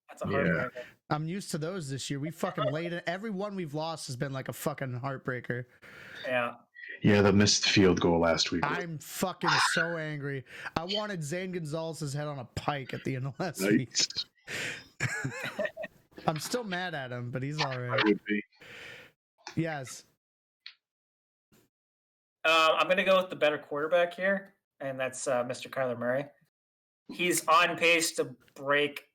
That's a heartbreaker. I'm used to those this year. We fucking laid it. Every one we've lost has been like a fucking heartbreaker. Yeah. Yeah, the missed field goal last week. I'm fucking so angry. I wanted Zane Gonzalez's head on a pike at the end of last week. I'm still mad at him, but he's all right. I would be. Yes. I'm going to go with the better quarterback here, and that's Mr. Kyler Murray. He's on pace to break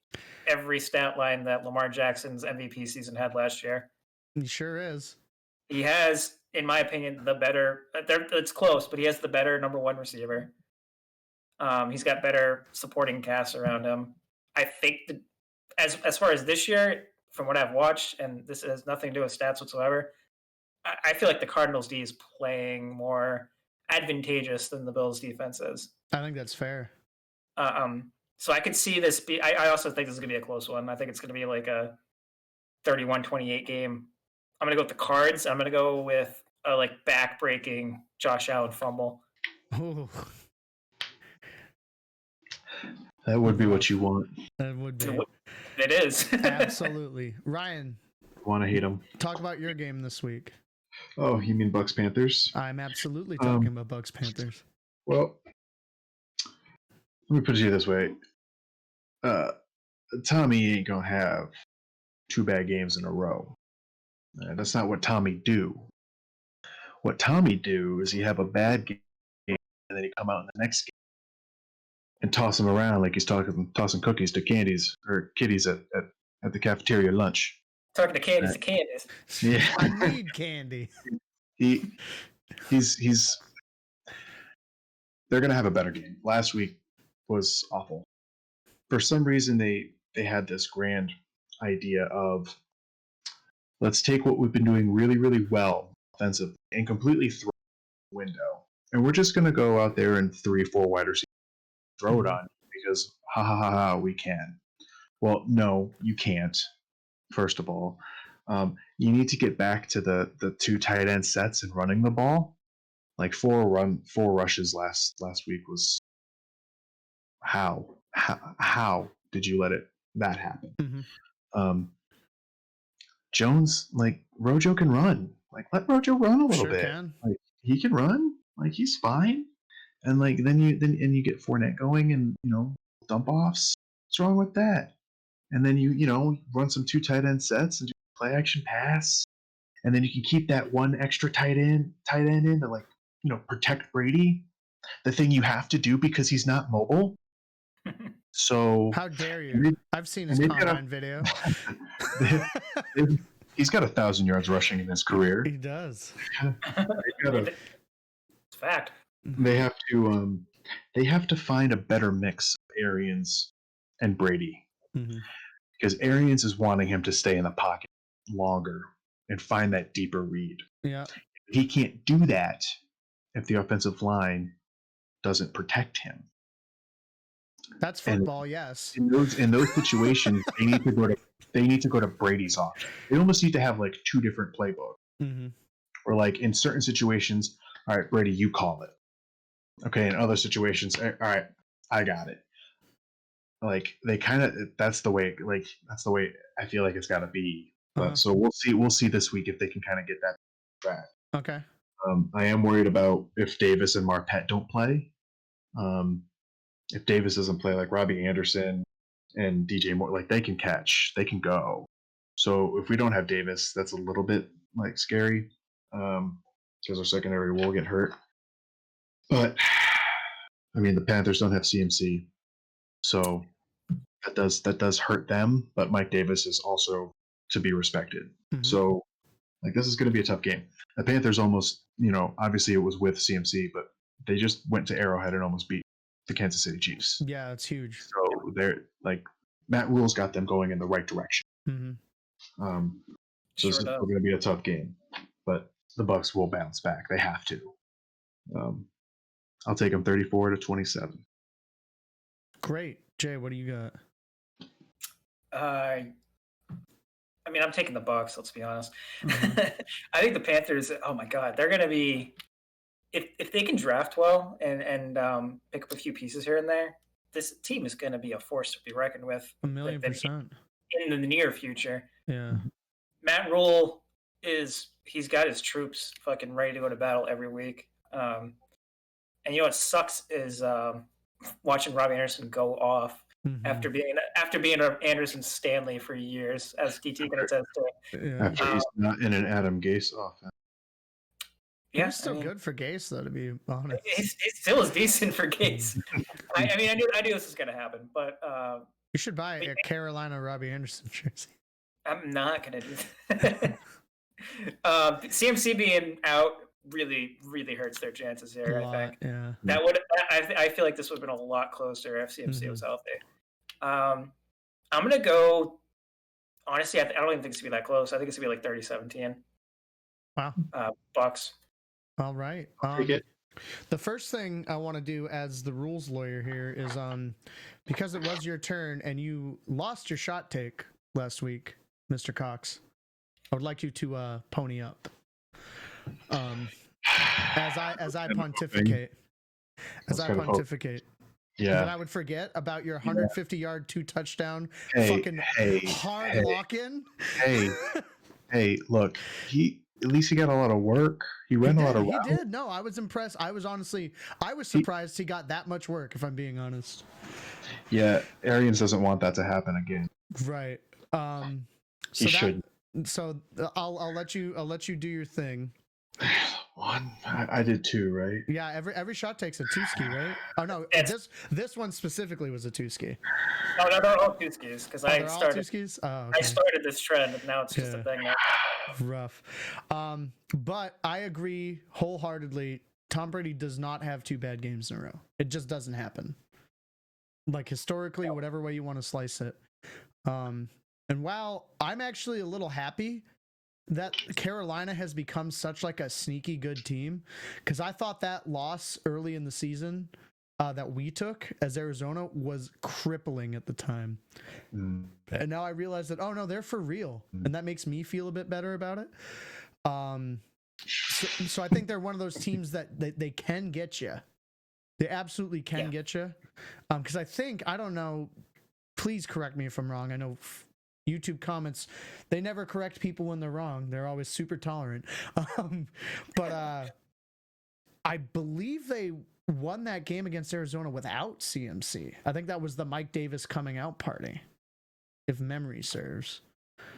every stat line that Lamar Jackson's MVP season had last year. He sure is. He has, in my opinion, the better. It's close, but he has the better number one receiver. He's got better supporting cast around him. I think that as far as this year, from what I've watched, and this has nothing to do with stats whatsoever, I feel like the Cardinals' D is playing more advantageous than the Bills' defense is. I think that's fair. So I could see this be. I also think this is going to be a close one. I think it's going to be like a 31-28 game. I'm going to go with the Cards. I'm going to go with a back-breaking Josh Allen fumble. Ooh. That would be what you want. That would be. It is. Absolutely. Ryan. Want to hate him. Talk about your game this week. Oh, you mean Bucks Panthers? I'm absolutely talking about Bucks Panthers. Well, let me put it to you this way. Tommy ain't going to have 2 bad games in a row. That's not what Tommy do. What Tommy do is he have a bad game and then he come out in the next game and toss them around like he's tossing cookies to kitties at the cafeteria lunch. Talking to candies to candies. Yeah. I need candy. He's they're gonna have a better game. Last week was awful. For some reason they had this grand idea of, let's take what we've been doing really, really well offensively and completely throw the window. And we're just gonna go out there and 3-4 wide receivers throw it on because we can. Well, no, you can't. first of all. You need to get back to the two tight end sets and running the ball. Like four rushes last week was how did you let that happen? Mm-hmm. Jones, like Rojo can run. Like let Rojo run a little Sure bit. can. Like he can run. Like he's fine. And like then you get Fournette going and dump offs. What's wrong with that? And then you run some two tight end sets and do play action pass. And then you can keep that one extra tight end in to protect Brady. The thing you have to do because he's not mobile. So How dare you? I've seen his combine video. He's got 1,000 yards rushing in his career. He does. It's fact. They have to find a better mix of Arians and Brady, because Arians is wanting him to stay in the pocket longer and find that deeper read. Yeah, he can't do that if the offensive line doesn't protect him. That's football, yes. In those situations, they need to go to Brady's offense. They almost need to have like two different playbooks. Or like in certain situations, all right, Brady, you call it. Okay, in other situations, all right, I got it. Like they kind of that's the way I feel like it's got to be. But so we'll see this week if they can kind of get that back. Okay. I am worried about if Davis and Marpet don't play. If Davis doesn't play, like Robbie Anderson and DJ Moore, like they can catch, they can go. So if we don't have Davis, that's a little bit like scary, because our secondary will get hurt. But I mean, the Panthers don't have CMC, so that does hurt them. But Mike Davis is also to be respected. So like this is going to be a tough game. The Panthers almost, obviously it was with CMC, but they just went to Arrowhead and almost beat the Kansas City Chiefs. Yeah, it's huge. So they're like Matt Rule's got them going in the right direction. So this is going to be a tough game, but the Bucs will bounce back. They have to. I'll take them 34-27. Great, Jay. What do you got? I mean, I'm taking the Bucs. Let's be honest. I think the Panthers. Oh my God, they're going to be. If they can draft well and pick up a few pieces here and there, this team is going to be a force to be reckoned with. 1,000,000%. In the near future. Yeah. Matt Rule he's got his troops fucking ready to go to battle every week. And you know what sucks is watching Robbie Anderson go off after being Anderson Stanley for years, as DT can attest to. Yeah. After he's not in an Adam Gase offense. Yeah, he's still good for Gase, though, to be honest. It still is decent for Gase. I knew this was going to happen, but you should buy a Carolina Robbie Anderson jersey. I'm not going to do that. CMC being out really, really hurts their chances here. I think. Yeah. That would. I feel like this would have been a lot closer if CMC was healthy. I'm going to go. Honestly, I don't even think it's going to be that close. I think it's going to be like 30-17. Wow. Bucks. All right. Take it. The first thing I want to do as the rules lawyer here is because it was your turn and you lost your shot take last week, Mr. Cox, I would like you to pony up. As I pontificate. Yeah. That I would forget about your 150-yard 2-touchdown hard lock-in. Hey, look, at least he got a lot of work. He ran a lot of routes. He did. No, I was impressed. I was surprised he got that much work, if I'm being honest. Yeah, Arians doesn't want that to happen again. Right. He shouldn't. So I'll let you do your thing. One, I did two, right? Yeah, every shot takes a 2-ski, right? Oh no, this one specifically was a 2-ski. No, they're all 2-skis because I started. 2-skis? Oh, okay. I started this trend, and now it's just a thing. Rough. But I agree wholeheartedly. Tom Brady does not have 2 bad games in a row. It just doesn't happen. Like historically, whatever way you want to slice it. And while I'm actually a little happy that Carolina has become such like a sneaky good team, because I thought that loss early in the season that we took as Arizona was crippling at the time. And now I realize that, oh no, they're for real. And that makes me feel a bit better about it. So I think they're one of those teams that they can get you. They absolutely can get you. Because I don't know, please correct me if I'm wrong. I know YouTube comments, they never correct people when they're wrong. They're always super tolerant. But I believe they won that game against Arizona without CMC. I think that was the Mike Davis coming out party, if memory serves.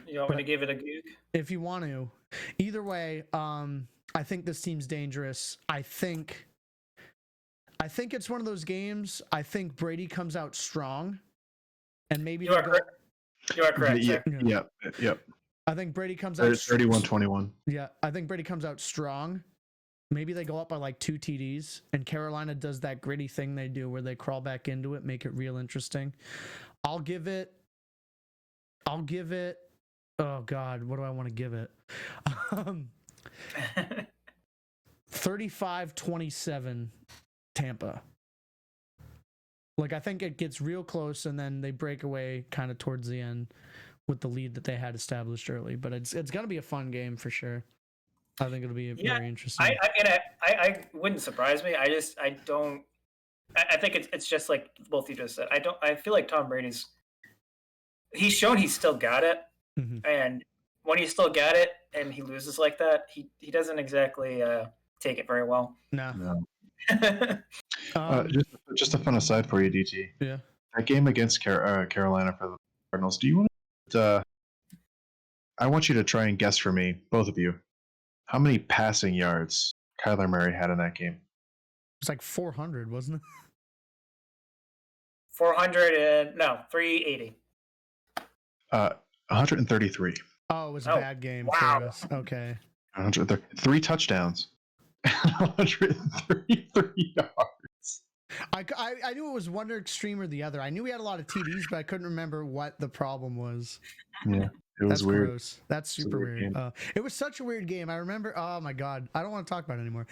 You want me to give it a goog? If you want to. Either way, I think this team's dangerous. I think it's one of those games. I think Brady comes out strong, and maybe you are correct. Yep. I think Brady comes out 31-21. Yeah, I think Brady comes out strong. Maybe they go up by like 2 TDs, and Carolina does that gritty thing they do where they crawl back into it, make it real interesting. I'll give it. Oh God, what do I want to give it? 35-27 Tampa. Like, I think it gets real close and then they break away kind of towards the end with the lead that they had established early. But it's going to be a fun game for sure. I think it'll be very interesting. I wouldn't surprise me. I think it's just like both you just said. I feel like Tom Brady's, he's shown he's still got it. Mm-hmm. And when he's still got it and he loses like that, he doesn't exactly take it very well. No. Just a fun aside for you, DT. Yeah. That game against Carolina for the Cardinals, do you want to... I want you to try and guess for me, both of you, how many passing yards Kyler Murray had in that game? It's like 400, wasn't it? 380. 133. Oh, it was a bad game for us. Okay. 3 touchdowns. 133 yards. I knew it was one extreme or the other. I knew he had a lot of TDs, but I couldn't remember what the problem was. Yeah, it was weird. Gross. That's super weird. It was such a weird game. I remember. Oh my God, I don't want to talk about it anymore.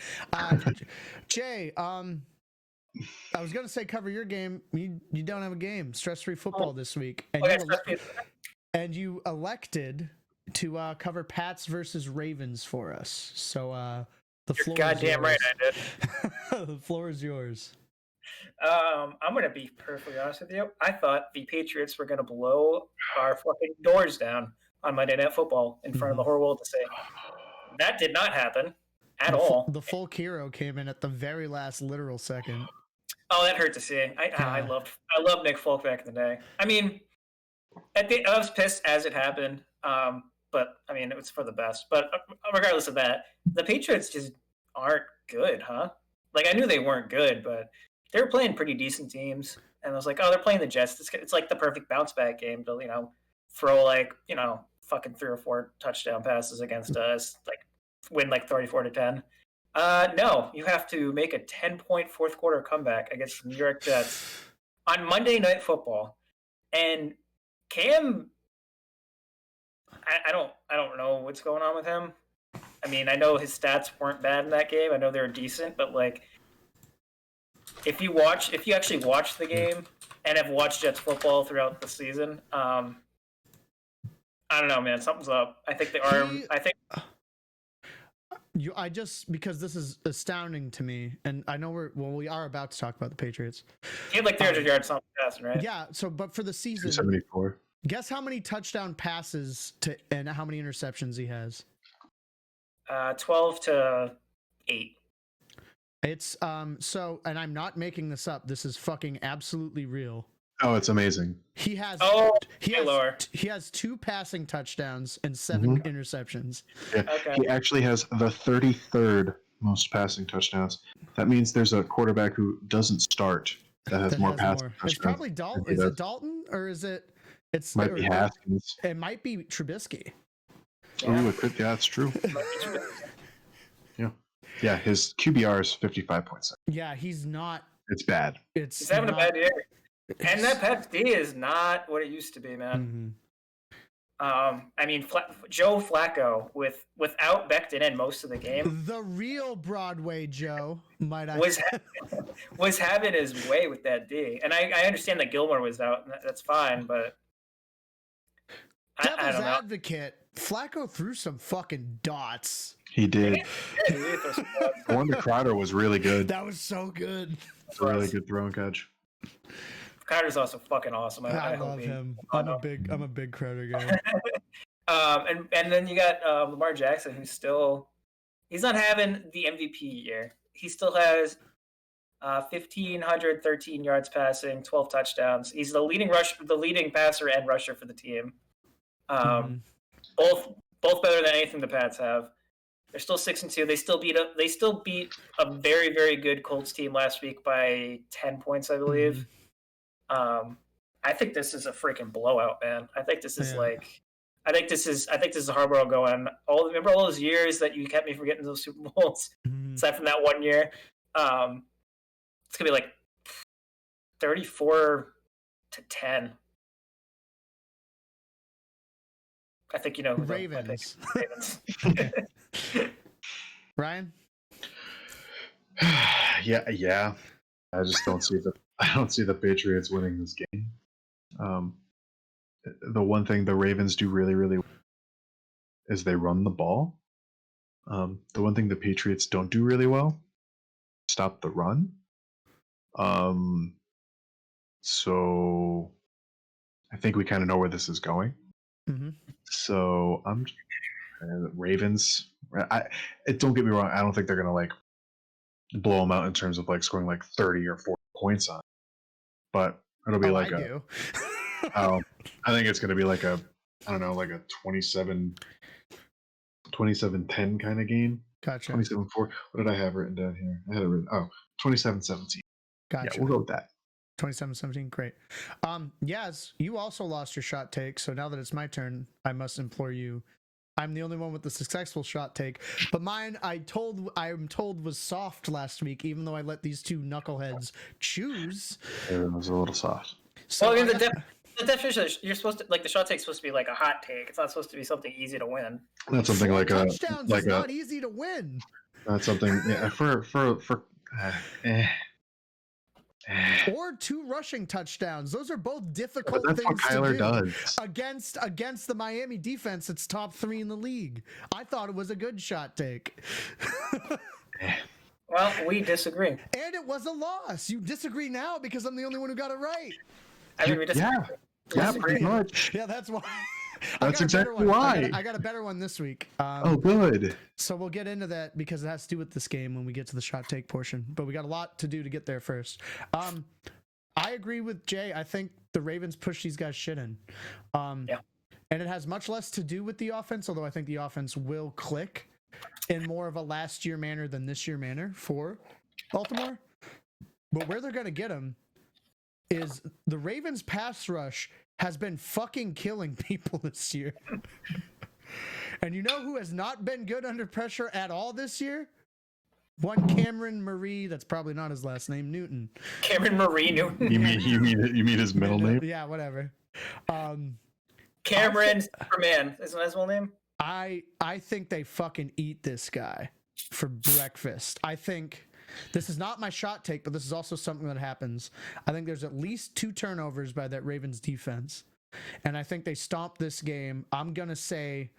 Jay, I was gonna say cover your game. You don't have a game. Stress-free football this week, and you elected to cover Pats versus Ravens for us. So the floor is yours. Right, I did. The floor is yours. I'm going to be perfectly honest with you. I thought the Patriots were going to blow our fucking doors down on Monday Night Football in front of the whole world to say. That did not happen at all. The full hero came in at the very last literal second. Oh, that hurt to see. I loved Nick Folk back in the day. I mean, I was pissed as it happened, but I mean, it was for the best. But regardless of that, the Patriots just aren't good, huh? Like, I knew they weren't good, but they were playing pretty decent teams. And I was like, oh, they're playing the Jets. It's like the perfect bounce back game to, throw fucking 3 or 4 touchdown passes against us, win 34-10. No, you have to make a 10-point fourth quarter comeback against the New York Jets on Monday Night Football. And Cam, I don't know what's going on with him. I mean, I know his stats weren't bad in that game. I know they were decent, but if you actually watch the game and have watched Jets football throughout the season, I don't know, man. Something's up. I think the arm. Because this is astounding to me, and I know we are about to talk about the Patriots. He had 300 yards something passing, right? Yeah. So, but for the season, 274. Guess how many touchdown passes and how many interceptions he has? 12-8. It's so, and I'm not making this up. This is fucking absolutely real. Oh, it's amazing. He has 2 passing touchdowns and 7 interceptions. Yeah. Okay. He actually has the 33rd most passing touchdowns. That means there's a quarterback who doesn't start that has more passing touchdowns. It's probably Dalton. Is it Dalton or is it? Might be Haskins. It might be Trubisky. Yeah. Ooh, yeah, that's true. Yeah, his QBR is 55.7. Yeah, he's not. It's bad. He's having a bad year. And that Pats D is not what it used to be, man. I mean, Joe Flacco without Becton in most of the game The real Broadway Joe, might I was say. was having his way with that D. And I understand that Gilmore was out, and that's fine, but I Devil's don't know. advocate, Flacco threw some fucking dots. He did. Yeah, he did throw some dots. The one to Crowder was really good. That was so good. It's a really good throw and catch. Crowder's also fucking awesome. I hope love he- him. Oh, I'm no. a big Crowder guy. And then you got Lamar Jackson, he's not having the MVP year. He still has 1,513 yards passing, 12 touchdowns. He's the leading passer and rusher for the team. Both better than anything the Pats have. They're still 6-2. They still beat a very, very good Colts team last week by 10 points, I believe. I think this is a freaking blowout, man. I think this is I think this is Harbaugh going. Remember all those years that you kept me from getting those Super Bowls, aside from that one year. It's gonna be like 34-10. I think you know who Ravens. Ravens. Okay. Ryan? Yeah. I just don't see the Patriots winning this game. The one thing the Ravens do really, really well is they run the ball. The one thing the Patriots don't do really well, stop the run. So I think we kind of know where this is going. So I'm Ravens. Don't get me wrong. I don't think they're gonna like blow them out in terms of like scoring like 30 or 40 points on it. But it'll be like I think it's gonna be like a 27-10 kind of game. Gotcha. 27-4. What did I have written down here? I had it written. 27-17. Gotcha. Yeah, we'll go with that. 27-17, great. Yes, you also lost your shot take, so now that it's my turn, I must implore you. I'm the only one with the successful shot take, but mine I'm told was soft last week, even though I let these two knuckleheads choose. It was a little soft. So the definition you're supposed to like the shot take's supposed to be like a hot take. It's not supposed to be something easy to win. That's something like touchdowns is not easy to win. That's something for or 2 rushing touchdowns. Those are both difficult that's things what Kyler to do does. against the Miami defense. It's top 3 in the league. I thought it was a good shot take. Well, we disagree. And it was a loss. You disagree now because I'm the only one who got it right. I mean, we disagree. Yeah, pretty much. Yeah, that's why. That's exactly why. I got a better one this week. Oh, good. So we'll get into that because it has to do with this game when we get to the shot take portion. But we got a lot to do to get there first. I agree with Jay. I think the Ravens push these guys shit in. And it has much less to do with the offense, although I think the offense will click in more of a last year manner than this year manner for Baltimore. But where they're going to get them is the Ravens pass rush has been fucking killing people this year. And you know who has not been good under pressure at all this year? One Cameron Marie, that's probably not his last name, Newton. Cameron Marie Newton. You mean his middle name? Yeah, whatever. Cameron Superman, isn't that his middle name? I think they fucking eat this guy for breakfast. I think this is not my shot take, but this is also something that happens. I think there's at least 2 turnovers by that Ravens defense. And I think they stomp this game. I'm going to say,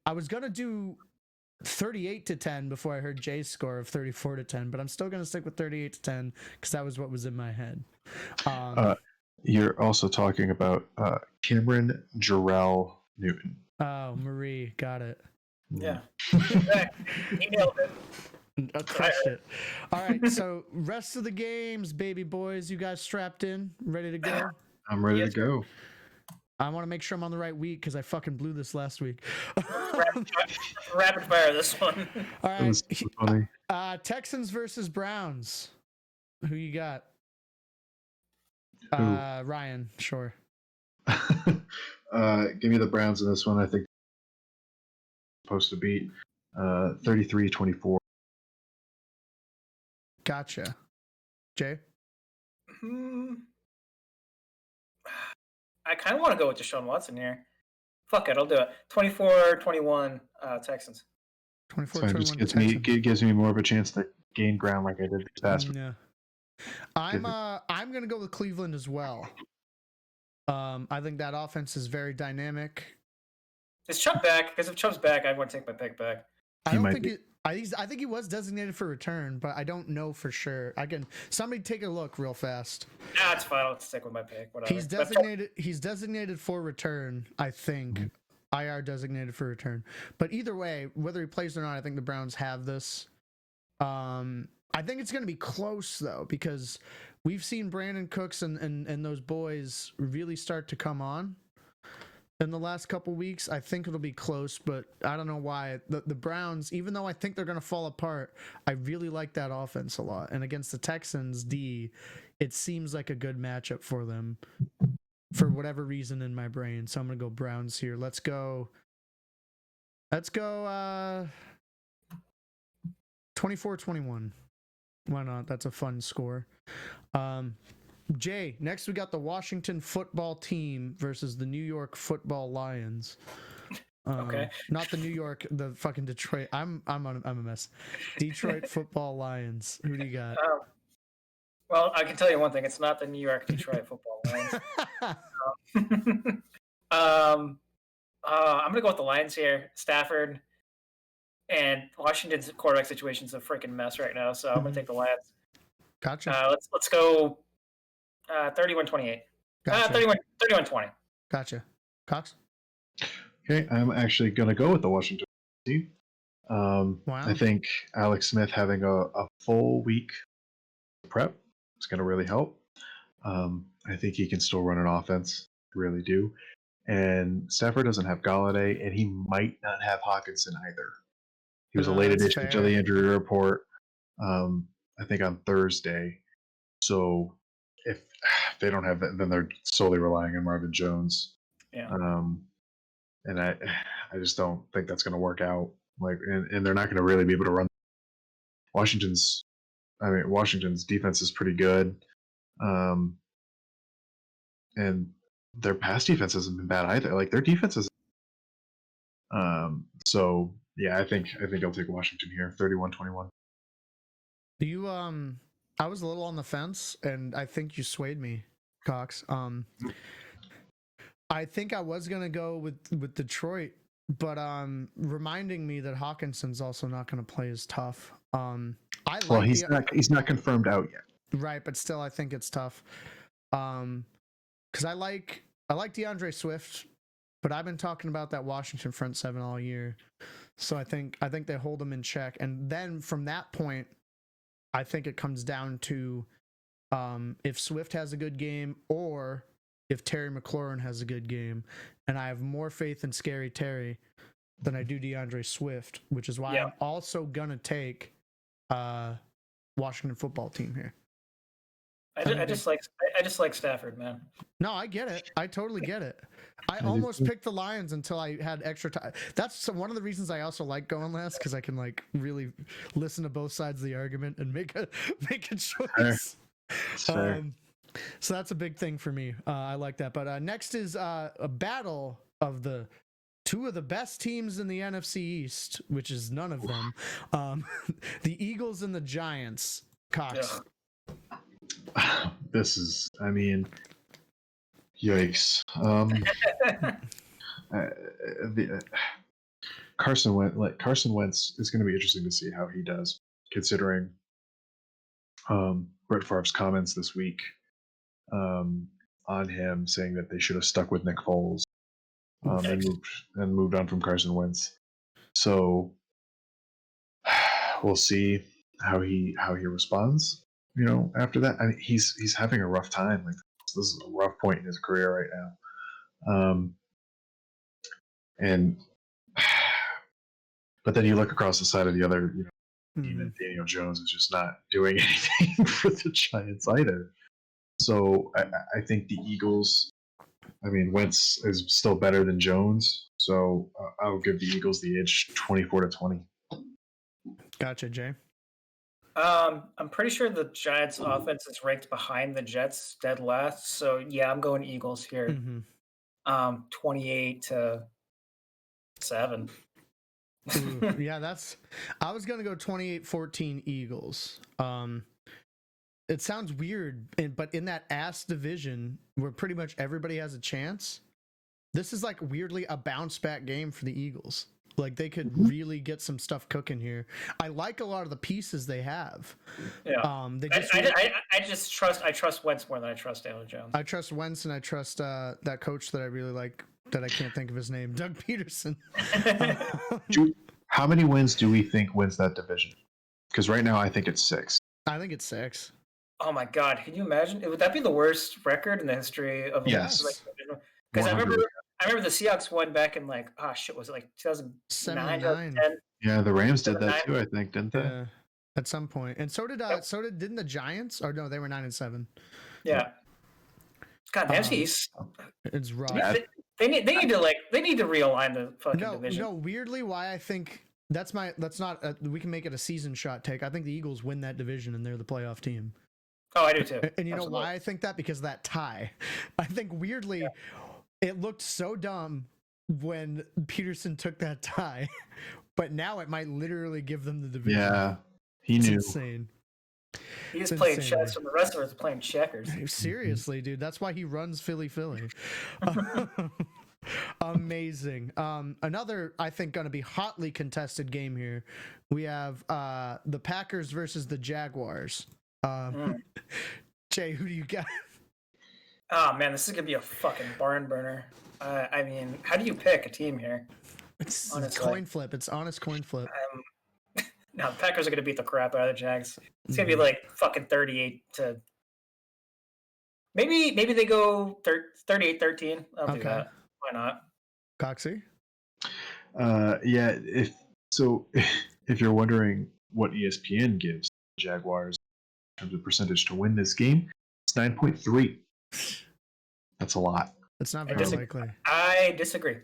I was going to do 38-10 before I heard Jay's score of 34-10, but I'm still going to stick with 38-10 because that was what was in my head. You're also talking about Cameron Jarrell Newton. Oh, Marie, got it. Yeah. He nailed it. I crushed it. All right, so rest of the games, baby boys, you guys strapped in, ready to go? I'm ready to go. I want to make sure I'm on the right week because I fucking blew this last week. Rapid fire this one. All That was right, so funny. Texans versus Browns. Who you got? Who? Ryan, sure. Give me the Browns in this one. I think supposed to beat 33-24. Gotcha. Jay? I kind of want to go with Deshaun Watson here. Fuck it, I'll do it. 24-21 Texans. 24-21 gives me more of a chance to gain ground like I did this past week. Yeah. I'm gonna go with Cleveland as well. I think that offense is very dynamic. Is Chubb back? Because if Chubb's back, I want to take my pick back. I think he was designated for return, but I don't know for sure. Somebody take a look real fast. It's fine. I'll stick with my pick. Whatever. He's designated for return, I think. IR designated for return. But either way, whether he plays or not, I think the Browns have this. I think it's going to be close though, because we've seen Brandon Cooks and those boys really start to come on in the last couple weeks. I think it'll be close, but I don't know why. The Browns, even though I think they're going to fall apart, I really like that offense a lot. And against the Texans D, it seems like a good matchup for them for whatever reason in my brain. So I'm going to go Browns here. Let's go 24-21. Why not? That's a fun score. Jay, next we got the Washington football team versus the New York football Lions. Okay. Not the New York, the fucking Detroit. I'm a mess. Detroit football Lions. Who do you got? Well, I can tell you one thing. It's not the New York Detroit football Lions. I'm gonna go with the Lions here. Stafford and Washington's quarterback situation is a freaking mess right now, so I'm gonna take the Lions. Gotcha. Let's go 31-28. Gotcha. 31-20. Gotcha. Cox? Okay, I'm actually going to go with the Washington team. Wow. I think Alex Smith having a full week prep is going to really help. I think he can still run an offense, really do. And Stafford doesn't have Galladay, and he might not have Hawkinson either. He was a late addition to the injury report, I think on Thursday. So if they don't have that, then they're solely relying on Marvin Jones. Yeah. And I just don't think that's going to work out. And they're not going to really be able to run. Washington's defense is pretty good, and their pass defense hasn't been bad either. Like their defense is. So yeah, I think I'll take Washington here, 31-21. Do you I was a little on the fence, and I think you swayed me, Cox. I think I was gonna go with Detroit, but reminding me that Hawkinson's also not gonna play as tough. He's not confirmed out yet. Right, but still, I think it's tough. Because I like DeAndre Swift, but I've been talking about that Washington front seven all year, so I think they hold them in check, and then from that point, I think it comes down to if Swift has a good game or if Terry McLaurin has a good game, and I have more faith in Scary Terry than I do DeAndre Swift, which is why I'm also gonna take Washington football team here. I just like Stafford, man. No, I get it. I totally get it. I almost picked the Lions until I had extra time. That's one of the reasons I also like going last, because I can like really listen to both sides of the argument and make a choice. Sure. So that's a big thing for me. I like that. But next is a battle of the two of the best teams in the NFC East, which is none of them. The Eagles and the Giants. Cox. This is, yikes. Carson Wentz is going to be interesting to see how he does, considering Brett Favre's comments this week on him saying that they should have stuck with Nick Foles and moved on from Carson Wentz. So we'll see how he responds. After that, he's having a rough time. Like this is a rough point in his career right now. But then you look across the side of the other, even Daniel Jones is just not doing anything for the Giants either. So I think the Eagles. Wentz is still better than Jones, so I'll give the Eagles the edge, 24-20. Gotcha, Jay. I'm pretty sure the Giants' offense is ranked behind the Jets, dead last. So yeah, I'm going Eagles here. 28-17. 7. Ooh, yeah, I was gonna go 28-14 Eagles. It sounds weird, but in that ass division where pretty much everybody has a chance, this is like weirdly a bounce back game for the Eagles. Like they could really get some stuff cooking here. I like a lot of the pieces they have. Yeah. They just I trust Wentz more than I trust Daniel Jones. I trust Wentz and I trust that coach that I really like that I can't think of his name, Doug Peterson. How many wins do we think wins that division? Because right now I think it's 6. I think it's 6. Oh my God! Can you imagine? Would that be the worst record in the history of the Yes. Because I remember the Seahawks won back in like was it like 2009, 2010? Yeah, the Rams did that too, I think, didn't they? Yeah, at some point. And so didn't the Giants? Or no, they were 9-7. Yeah. God, the NFC East. It's rough. They need to realign the fucking division. No, weirdly, why I think we can make it a season shot take. I think the Eagles win that division and they're the playoff team. Oh, I do too. And you know why I think that? Because of that tie. I think weirdly, it looked so dumb when Peterson took that tie, but now it might literally give them the division. Yeah, he knew. It's insane. He's playing chess when the rest of us are playing checkers. Seriously, dude. That's why he runs Philly. Amazing. Another, I think, going to be hotly contested game here. We have the Packers versus the Jaguars. Jay, who do you got? Oh man, this is gonna be a fucking barn burner. I mean, how do you pick a team here? It's coin flip. It's honest coin flip. No, the Packers are gonna beat the crap out of the Jags. It's gonna be like fucking 38 to. Maybe they go 38-13. I'll do that. Why not? Coxie? Yeah. If you're wondering what ESPN gives the Jaguars in terms of percentage to win this game, it's 9.3. That's a lot. It's not very likely. I disagree.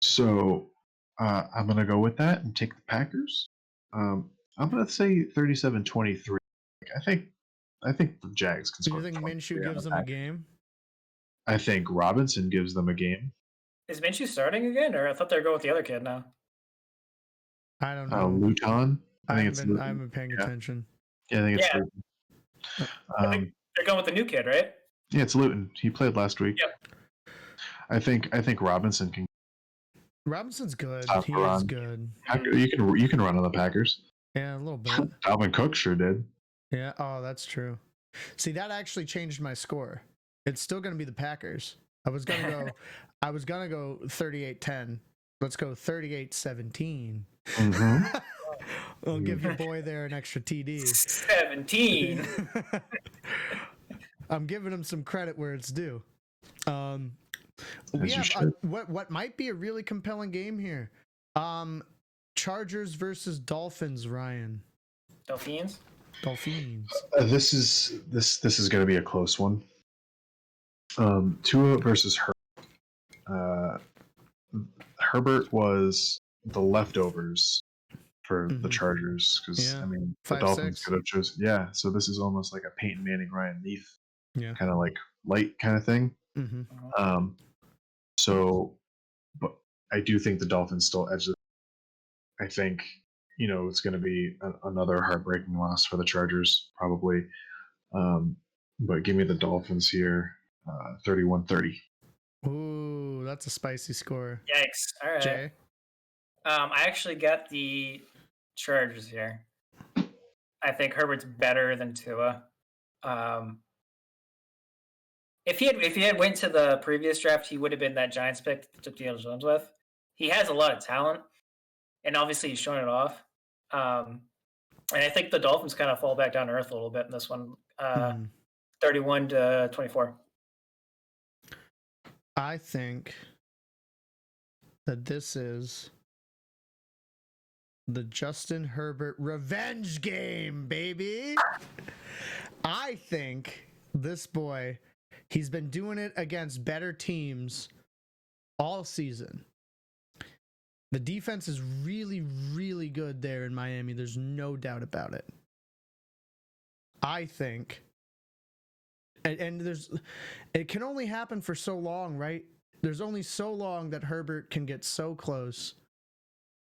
So I'm gonna go with that and take the Packers. I'm gonna say 37-23. I think the Jags can score. Do you think Minshew gives them a game? I think Robinson gives them a game. Is Minshew starting again, or I thought they were going with the other kid now? I don't know. Luton. I think I haven't been paying attention. Yeah, I think it's Luton. I think they're going with the new kid, right? Yeah, it's Luton. He played last week. Yep. I think Robinson can. Robinson's good. He is good. You can run on the Packers. Yeah, a little bit. Dalvin Cook sure did. Yeah. Oh, that's true. See, that actually changed my score. It's still going to be the Packers. I was gonna go 38-10. Let's go 38-17. Mm-hmm. I'll give your boy there an extra TD. 17. I'm giving him some credit where it's due. We have what might be a really compelling game here. Chargers versus Dolphins. Ryan. Dolphins. This is going to be a close one. Tua versus Herbert. Herbert was the leftovers for the Chargers because the Dolphins could have chosen. Yeah, so this is almost like a Peyton Manning, Ryan Leaf, kind of like light kind of thing. Mm-hmm. But I do think the Dolphins still edge. I think it's going to be another heartbreaking loss for the Chargers probably. But give me the Dolphins here, 31-30. Ooh, that's a spicy score. Yikes! All right. Jay? I actually got the Chargers here. I think Herbert's better than Tua. If he had went to the previous draft, he would have been that Giants pick that took Daniel Jones with. He has a lot of talent, and obviously he's showing it off. And I think the Dolphins kind of fall back down to earth a little bit in this one, 31-24. I think that this is the Justin Herbert revenge game, baby. I think this boy, he's been doing it against better teams all season. The defense is really, really good there in Miami. There's no doubt about it. I think, and it can only happen for so long, right? There's only so long that Herbert can get so close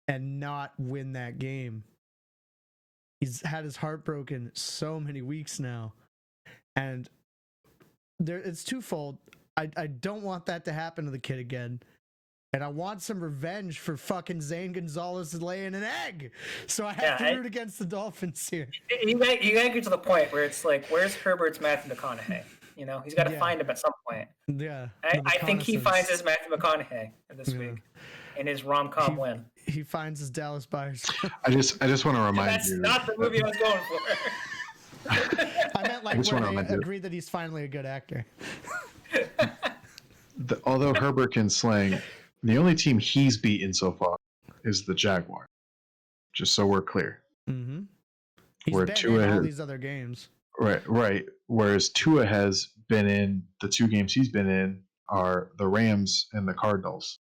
and not win that game. He's had his heart broken so many weeks now. And it's twofold. I don't want that to happen to the kid again. And I want some revenge for fucking Zane Gonzalez laying an egg. So I have to root against the Dolphins here. You gotta get to the point where it's like, where's Herbert's Matthew McConaughey? You know, he's got to find him at some point. Yeah. I think he finds his Matthew McConaughey this week in his rom-com win. He finds his Dallas Buyers. I just want to remind you. That's not the movie I was going for. I meant like where they agree that he's finally a good actor. Although Herbert can slang, the only team he's beaten so far is the Jaguar. Just so we're clear. Mm-hmm. He's been in all these other games. Right. Whereas Tua has been in the 2 games he's been in are the Rams and the Cardinals.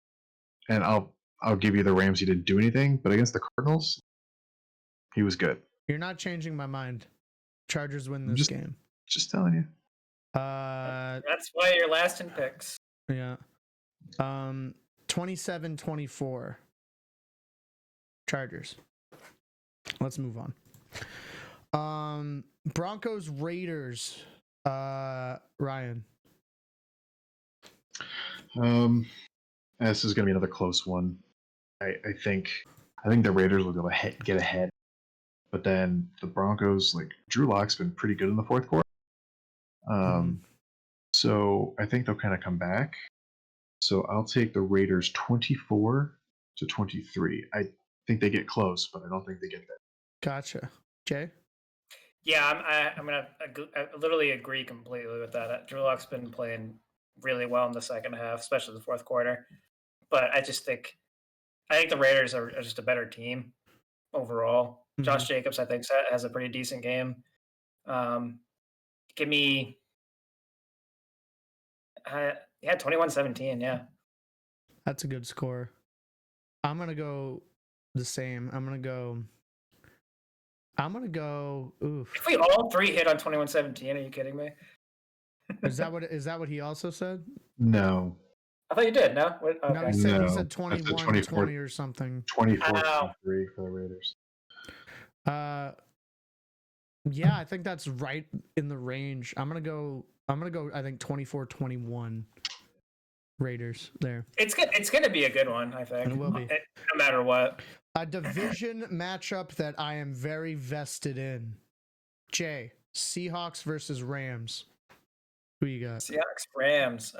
And I'll give you the Rams. He didn't do anything, but against the Cardinals, he was good. You're not changing my mind. Chargers win this game. Just telling you. That's why you're last in picks. Yeah. 27-24. Chargers. Let's move on. Broncos Raiders. Ryan. This is gonna be another close one. I think the Raiders will go ahead, get ahead, but then the Broncos, like Drew Lock's been pretty good in the fourth quarter. So I think they'll kind of come back. So I'll take the Raiders 24-23. I think they get close, but I don't think they get there. Gotcha. Jay? Yeah, I'm gonna literally agree completely with that. Drew Lock's been playing really well in the second half, especially the fourth quarter. But I think the Raiders are just a better team overall. Mm-hmm. Josh Jacobs, I think, has a pretty decent game. Give me 21-17, yeah. That's a good score. I'm going to go the same. I'm going to go oof. If we all three hit on 21-17, are you kidding me? Is that what he also said? No. I thought you did. No? Okay. No, he said 21-20 or something. 24-23 for the Raiders. Yeah, I think that's right in the range. I'm gonna go I think 24-21 Raiders there. It's gonna be a good one, I think. And it will be. No matter what. A division matchup that I am very vested in. Jay, Seahawks versus Rams. Who you got? Seahawks, Rams.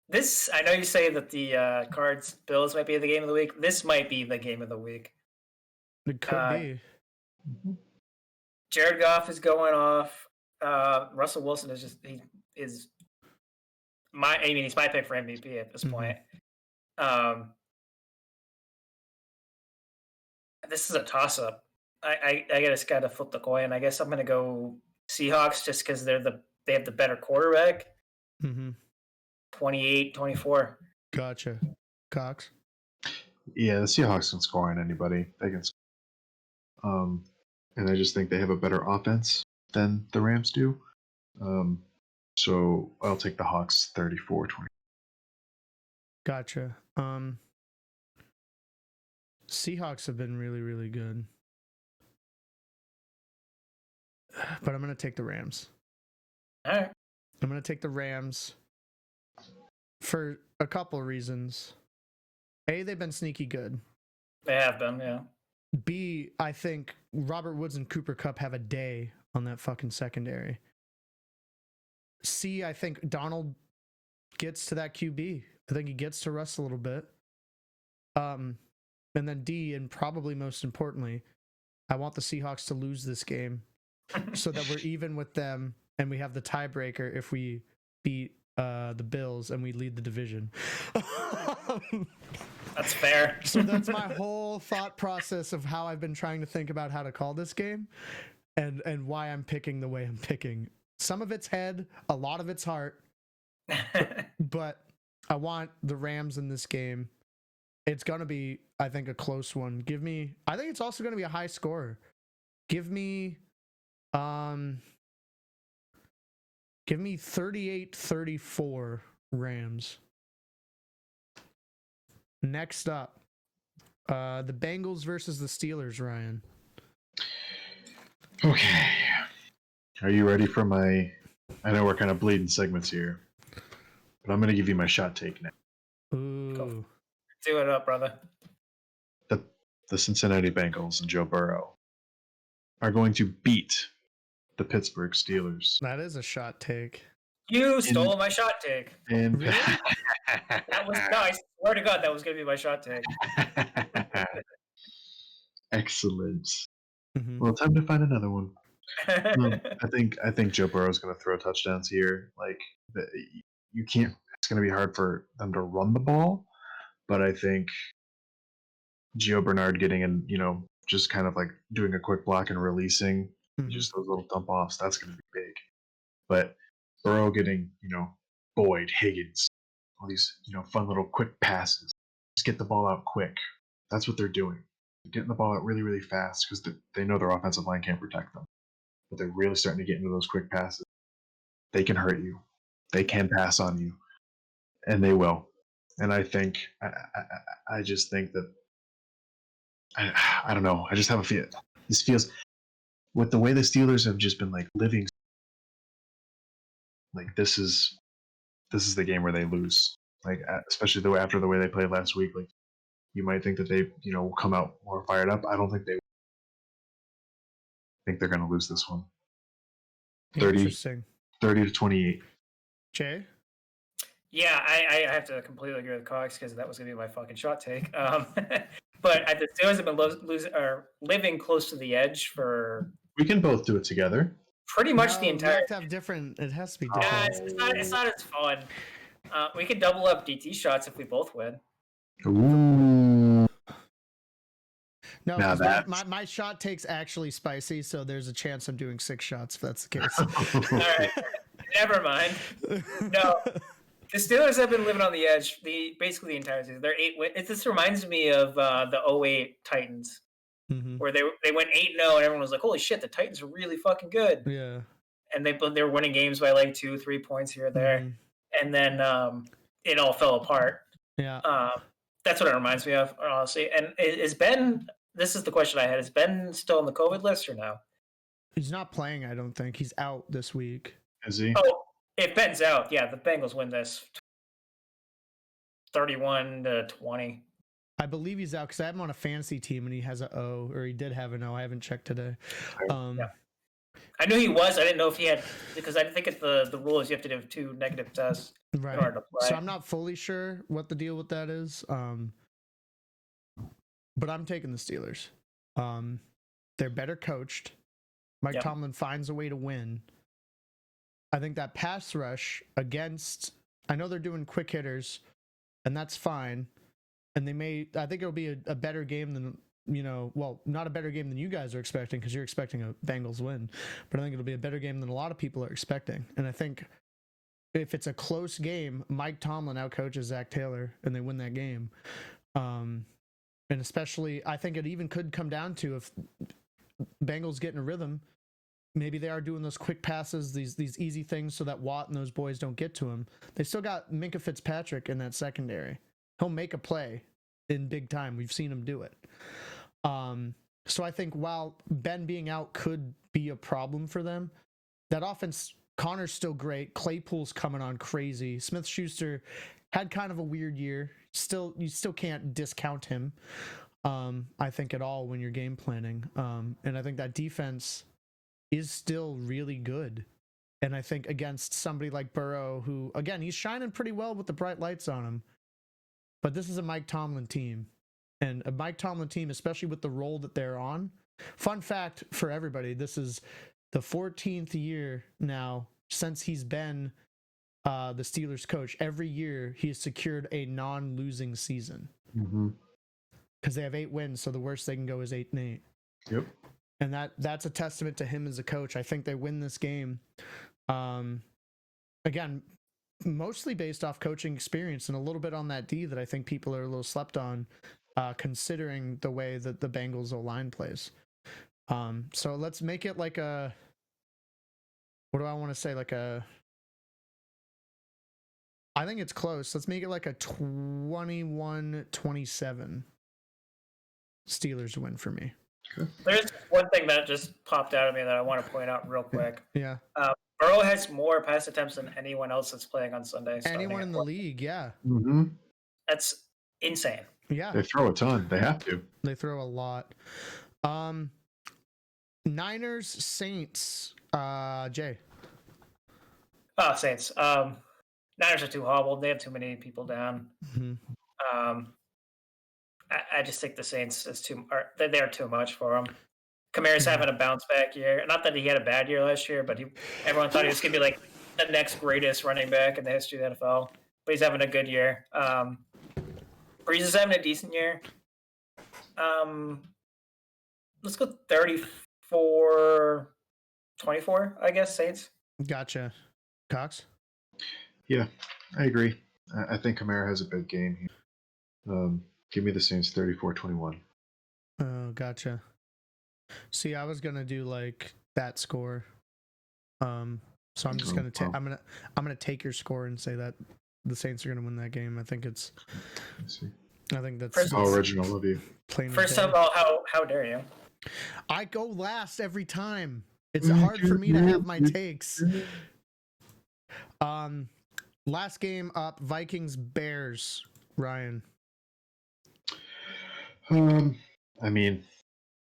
This, I know you say that the Cards Bills might be the game of the week. This might be the game of the week. It could be. Jared Goff is going off. Russell Wilson is he's my pick for MVP at this point. This is a toss up. I just gotta flip the coin. I guess I'm gonna go Seahawks just because they have the better quarterback. 28-24. Gotcha. Cox. Yeah, the Seahawks can score on anybody. They can score. And I just think they have a better offense than the Rams do. So I'll take the Hawks 34-20. Gotcha. Seahawks have been really, really good. But I'm going to take the Rams. All right. I'm going to take the Rams for a couple of reasons. A, they've been sneaky good. They have been, yeah. B, I think Robert Woods and Cooper Kupp have a day on that fucking secondary. C, I think Donald gets to that QB. I think he gets to Russ a little bit. And then D, and probably most importantly, I want the Seahawks to lose this game so that we're even with them and we have the tiebreaker if we beat the Bills and we lead the division. That's fair. So that's my whole thought process of how I've been trying to think about how to call this game and why I'm picking the way I'm picking. Some of it's head, a lot of it's heart, but I want the Rams in this game. It's going to be, I think, a close one. I think it's also going to be a high score. Give me 38-34 Rams. Next up, The Bengals versus the Steelers, Ryan. Okay. Are you ready for my... I know we're kind of bleeding segments here, but I'm going to give you my shot take now. Ooh. Do it up, brother. The Cincinnati Bengals and Joe Burrow are going to beat the Pittsburgh Steelers. That is a shot take. You stole my shot take. And Really? That was no. I swear to God, that was gonna be my shot take. Excellent. Mm-hmm. Well, time to find another one. I think Joe Burrow is going to throw touchdowns here. Like you can't. It's going to be hard for them to run the ball, but I think Gio Bernard getting in, just kind of like doing a quick block and releasing, just those little dump offs. That's going to be big. But Burrow getting, Boyd, Higgins, all these, fun little quick passes. Just get the ball out quick. That's what they're doing. They're getting the ball out really, really fast because they know their offensive line can't protect them. But they're really starting to get into those quick passes. They can hurt you. They can pass on you, and they will. And I think, I just think that, I don't know. I just have a feel. This feels, with the way the Steelers have just been like living, like this is the game where they lose. Like especially after the way they played last week. Like you might think that they will come out more fired up. I don't think they. I think they're going to lose this one. 30 Interesting. 30-28. Jay? Yeah, I have to completely agree with Cox because that was gonna be my fucking shot take. But the Steelers have been living close to the edge for. We can both do it together. Pretty much the entire. We have to have different. It has to be different. Yeah, it's not as fun. We could double up DT shots if we both win. Ooh. No, my shot take's actually spicy, so there's a chance I'm doing 6 shots if that's the case. All right, never mind. No, the Steelers have been living on the edge basically the entire season. They're 8 wins. This reminds me of the 08 Titans, where they went 8-0 and everyone was like, "Holy shit, the Titans are really fucking good." Yeah, and they were winning games by like 2-3 points here or there, and then it all fell apart. Yeah, that's what it reminds me of, honestly. And is Ben? This is the question I had. Is Ben still on the COVID list or no? he's not playing. I don't think he's out this week. Is he? Oh, if Ben's out, yeah, the Bengals win this 31-20. I believe he's out because I have him on a fantasy team and he has an O, or he did have an O. I haven't checked today. Yeah. I knew he was. I didn't know if he had, because I think it's the rule is you have to do 2 negative tests in order to play. So I'm not fully sure what the deal with that is. But I'm taking the Steelers. They're better coached. Mike Tomlin finds a way to win. I think that pass rush against, I know they're doing quick hitters, and that's fine. And I think it'll be a better game than, not a better game than you guys are expecting because you're expecting a Bengals win. But I think it'll be a better game than a lot of people are expecting. And I think if it's a close game, Mike Tomlin outcoaches Zach Taylor and they win that game. And especially, I think it even could come down to if Bengals get in a rhythm, maybe they are doing those quick passes, these easy things so that Watt and those boys don't get to him. They still got Minkah Fitzpatrick in that secondary. He'll make a play in big time. We've seen him do it. So I think while Ben being out could be a problem for them, that offense, Connor's still great. Claypool's coming on crazy. Smith-Schuster had kind of a weird year. You still can't discount him, I think, at all when you're game planning. And I think that defense is still really good. And I think against somebody like Burrow, who, again, he's shining pretty well with the bright lights on him. But this is a Mike Tomlin team. And a Mike Tomlin team, especially with the role that they're on. Fun fact for everybody, this is the 14th year now since he's been the Steelers coach. Every year he has secured a non-losing season. Because they have 8 wins, so the worst they can go is 8-8. Yep. And that's a testament to him as a coach. I think they win this game. Again, mostly based off coaching experience and a little bit on that D that I think people are a little slept on, considering the way that the Bengals O-line plays. So let's make it like a, what do I want to say? I think it's close. Let's make it like a 21-27. Steelers win for me. There's one thing that just popped out at me that I want to point out real quick. Yeah. Burrow has more pass attempts than anyone else that's playing on Sunday. Anyone in the league, yeah. Mm-hmm. That's insane. Yeah. They throw a ton. They have to. They throw a lot. Niners, Saints, Jay. Oh, Saints. Niners are too hobbled. They have too many people down. Mm-hmm. I just think the Saints they're too much for them. Kamara's having a bounce back year. Not that he had a bad year last year, but everyone thought he was going to be like the next greatest running back in the history of the NFL. But he's having a good year. Breeze is having a decent year. Let's go 34-24, I guess, Saints. Gotcha. Cox? Yeah, I agree. I think Kamara has a big game here. Give me the Saints 34-21. Oh, gotcha. See, I was gonna do like that score. So I'm just gonna take. I'm gonna take your score and say that the Saints are gonna win that game. I think that's. How original of you. First of all, how dare you? I go last every time. It's hard for me to have my takes. Last game up, Vikings Bears. Ryan. I mean,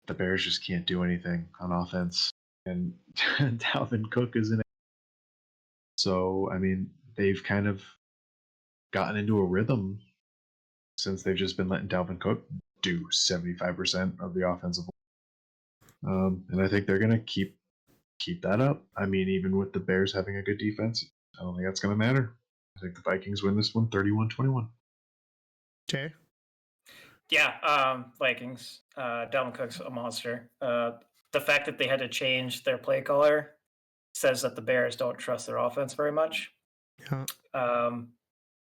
the Bears just can't do anything on offense, and Dalvin Cook isn't. So, I mean, they've kind of gotten into a rhythm since they've just been letting Dalvin Cook do 75% of the offensive. And I think they're gonna keep that up. I mean, even with the Bears having a good defense, I don't think that's gonna matter. I think the Vikings win this one 31-21. Jay? Yeah, Vikings. Dalvin Cook's a monster. The fact that they had to change their play caller says that the Bears don't trust their offense very much. Yeah.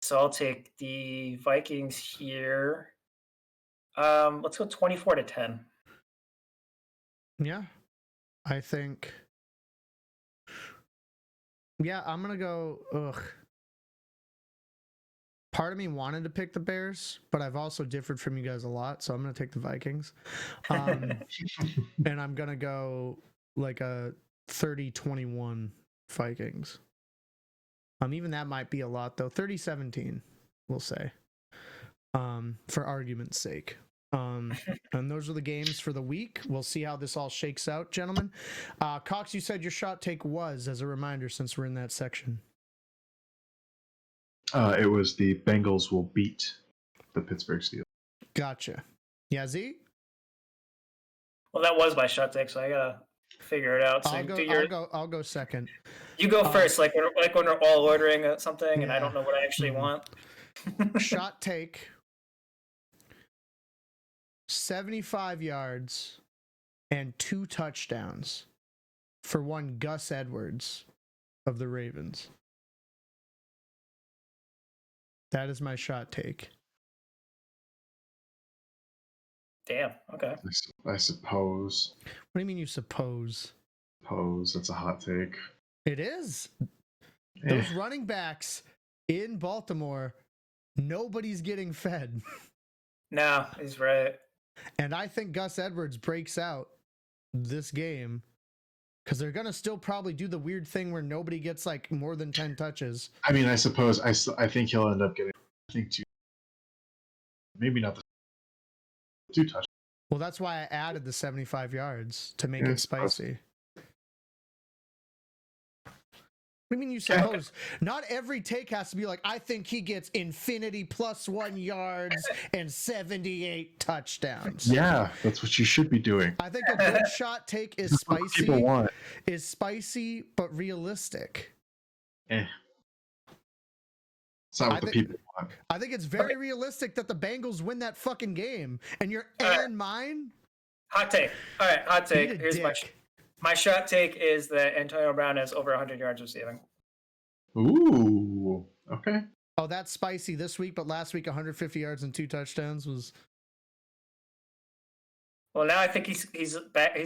So I'll take the Vikings here. Let's go 24-10. Yeah. I think. Yeah, I'm going to go. Part of me wanted to pick the Bears, but I've also differed from you guys a lot, so I'm going to take the Vikings. And I'm going to go like a 30-21 Vikings. Even that might be a lot, though. 30-17, we'll say, for argument's sake. And those are the games for the week. We'll see how this all shakes out, gentlemen. Cox, you said your shot take was, as a reminder, since we're in that section. It was the Bengals will beat the Pittsburgh Steelers. Gotcha. Yeah, Z? Well, that was my shot take, so I gotta figure it out. So I'll go second. You go first, like when we're all ordering something, and I don't know what I actually want. Shot take. 75 yards and 2 touchdowns for one Gus Edwards of the Ravens. That is my shot take. Damn. Okay. I suppose. What do you mean you suppose? Suppose that's a hot take. It is. Those running backs in Baltimore, nobody's getting fed. No, he's right. And I think Gus Edwards breaks out this game because they're going to still probably do the weird thing where nobody gets like more than 10 touches. I mean, I suppose I think he'll end up getting, I think 2, maybe not the 2 touchdowns. Well, that's why I added the 75 yards to make it spicy. What do you mean you suppose? Not every take has to be like, I think he gets infinity +1 yards and 78 touchdowns. Yeah, that's what you should be doing. I think a good shot take is spicy. People want. Is spicy but realistic. It's not what the people want. I think it's very realistic that the Bengals win that fucking game. And mine? Hot take. All right, hot take. Here's my shot take is that Antonio Brown has over 100 yards receiving. Ooh, okay. Oh, that's spicy this week, but last week 150 yards and 2 touchdowns was. Well, now I think he's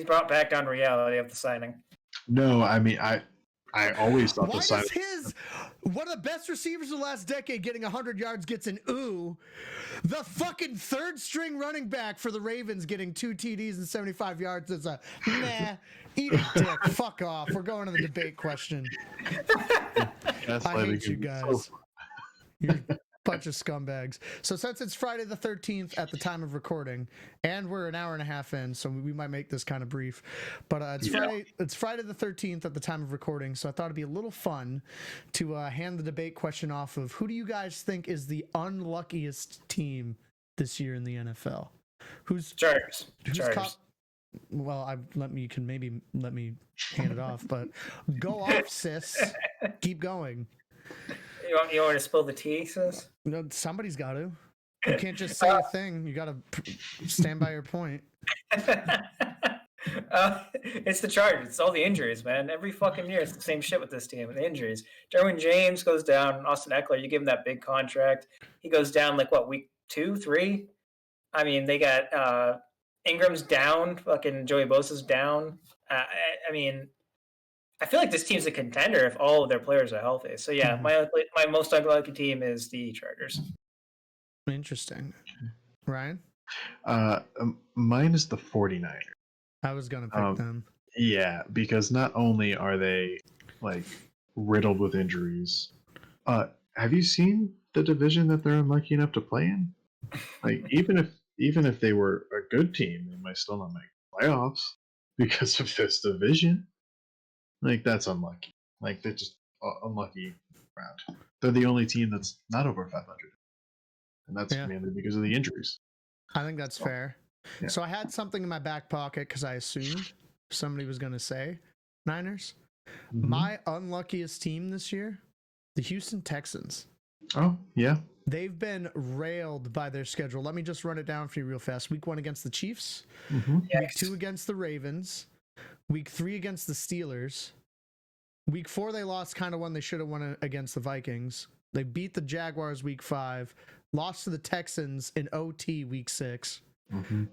brought back down reality of the signing. No, I mean I always thought Why the sign. does one of the best receivers of the last decade getting 100 yards gets an ooh? The fucking third string running back for the Ravens getting 2 TDs and 75 yards is a nah, eat a dick, fuck off. We're going to the debate question. I hate you guys. You're a bunch of scumbags. So since it's Friday the 13th at the time of recording, and we're an hour and a half in, so we might make this kind of brief, but it's Friday the 13th at the time of recording, so I thought it'd be a little fun to hand the debate question off of who do you guys think is the unluckiest team this year in the NFL? Who's Chargers. Well, let me hand it off, but go off, sis. Keep going. You want to spill the tea, sis? No, somebody's got to. You can't just say a thing. You got to stand by your point. It's the Chargers. It's all the injuries, man. Every fucking year, it's the same shit with this team. The injuries. Derwin James goes down. Austin Eckler, you give him that big contract. He goes down like what, week 2, 3? I mean, they got Ingram's down. Fucking Joey Bosa's down. I mean, I feel like this team's a contender if all of their players are healthy. So yeah, my most unlucky team is the Chargers. Interesting. Ryan? Mine is the 49ers. I was going to pick them. Yeah, because not only are they like riddled with injuries, have you seen the division that they're unlucky enough to play in? Like even if they were a good team, they might still not make playoffs because of this division. Like that's unlucky. Like they're just unlucky round. They're the only team that's not over 500, and that's mainly because of the injuries. I think that's fair. Yeah. So I had something in my back pocket because I assumed somebody was going to say Niners. Mm-hmm. My unluckiest team this year, the Houston Texans. Oh yeah. They've been railed by their schedule. Let me just run it down for you real fast. Week 1 against the Chiefs. Mm-hmm. Week 2 against the Ravens. Week 3 against the Steelers. Week 4 they lost kind of when they should have won against the Vikings. They beat the Jaguars week 5. Lost to the Texans in OT week 6. Mm-hmm.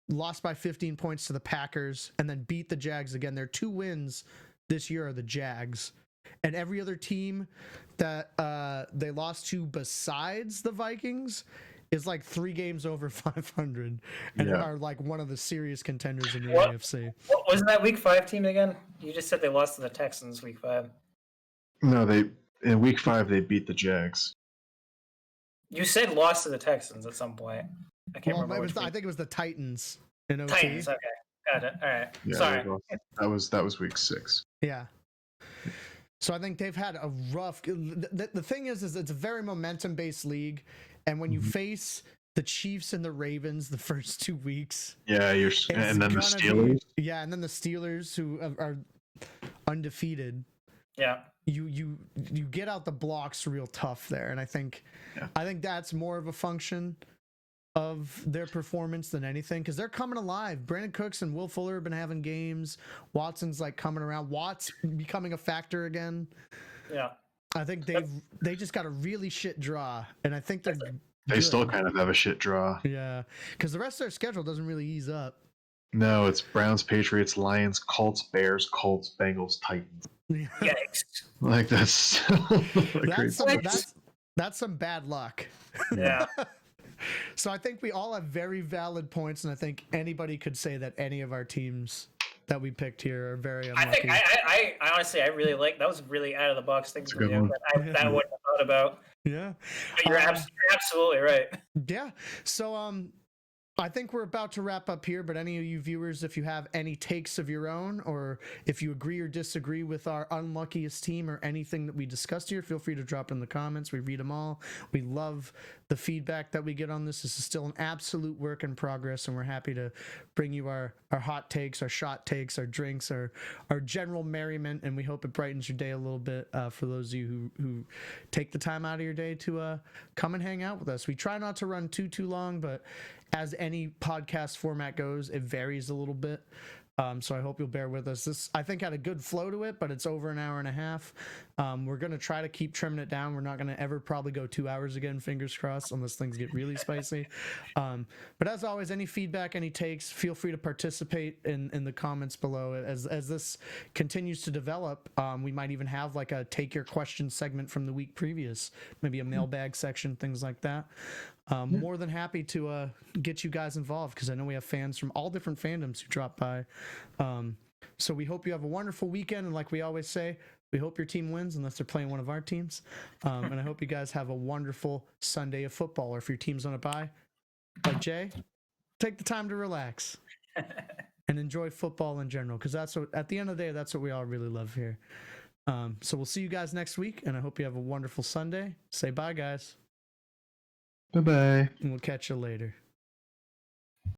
Lost by 15 points to the Packers and then beat the Jags again. Their 2 wins this year are the Jags. And every other team that they lost to besides the Vikings is like 3 games over 500 and are like one of the serious contenders in the AFC. Wasn't that week 5 team again? You just said they lost to the Texans week 5. No, in week 5 they beat the Jags. You said lost to the Texans at some point. I can't remember. I think it was the Titans in OT. Titans, okay. Got it. All right. Yeah, sorry. That was week 6. Yeah. So I think they've had a rough. The thing is it's a very momentum-based league, and when you face the Chiefs and the Ravens the first 2 weeks, and then the Steelers, and then the Steelers who are undefeated. Yeah, you get out the blocks real tough there, and I think that's more of a function of their performance than anything because they're coming alive. Brandon Cooks and Will Fuller have been having games. Watson's like coming around. Watt's becoming a factor again. Yeah, I think they just got a really shit draw, and I think they still kind of have a shit draw. Yeah, because the rest of their schedule doesn't really ease up. No, it's Browns, Patriots, Lions, Colts, Bears, Colts, Bengals, Titans. Yikes! Like that's that's some bad luck. Yeah. So I think we all have very valid points, and I think anybody could say that any of our teams that we picked here are very unlucky. I honestly, I really like that. Was really out of the box thing for you that I wouldn't have thought about. Yeah, but you're absolutely right. Yeah. So I think we're about to wrap up here, but any of you viewers, if you have any takes of your own, or if you agree or disagree with our unluckiest team or anything that we discussed here, feel free to drop in the comments. We read them all. We love the feedback that we get on this. This is still an absolute work in progress, and we're happy to bring you our hot takes, our shot takes, our drinks, our general merriment, and we hope it brightens your day a little bit for those of you who take the time out of your day to come and hang out with us. We try not to run too long, but as any podcast format goes, it varies a little bit. So I hope you'll bear with us. This, I think, had a good flow to it, but it's over an hour and a half. We're going to try to keep trimming it down. We're not going to ever probably go 2 hours again, fingers crossed, unless things get really spicy. But as always, any feedback, any takes, feel free to participate in the comments below. As this continues to develop, we might even have like a take your questions segment from the week previous, maybe a mailbag section, things like that. More than happy to get you guys involved, because I know we have fans from all different fandoms who drop by. So we hope you have a wonderful weekend, and like we always say, we hope your team wins unless they're playing one of our teams. And I hope you guys have a wonderful Sunday of football, or if your team's on a bye, like Jay, take the time to relax and enjoy football in general, because that's what, at the end of the day, that's what we all really love here. So we'll see you guys next week, and I hope you have a wonderful Sunday. Say bye, guys. Bye-bye. And we'll catch you later.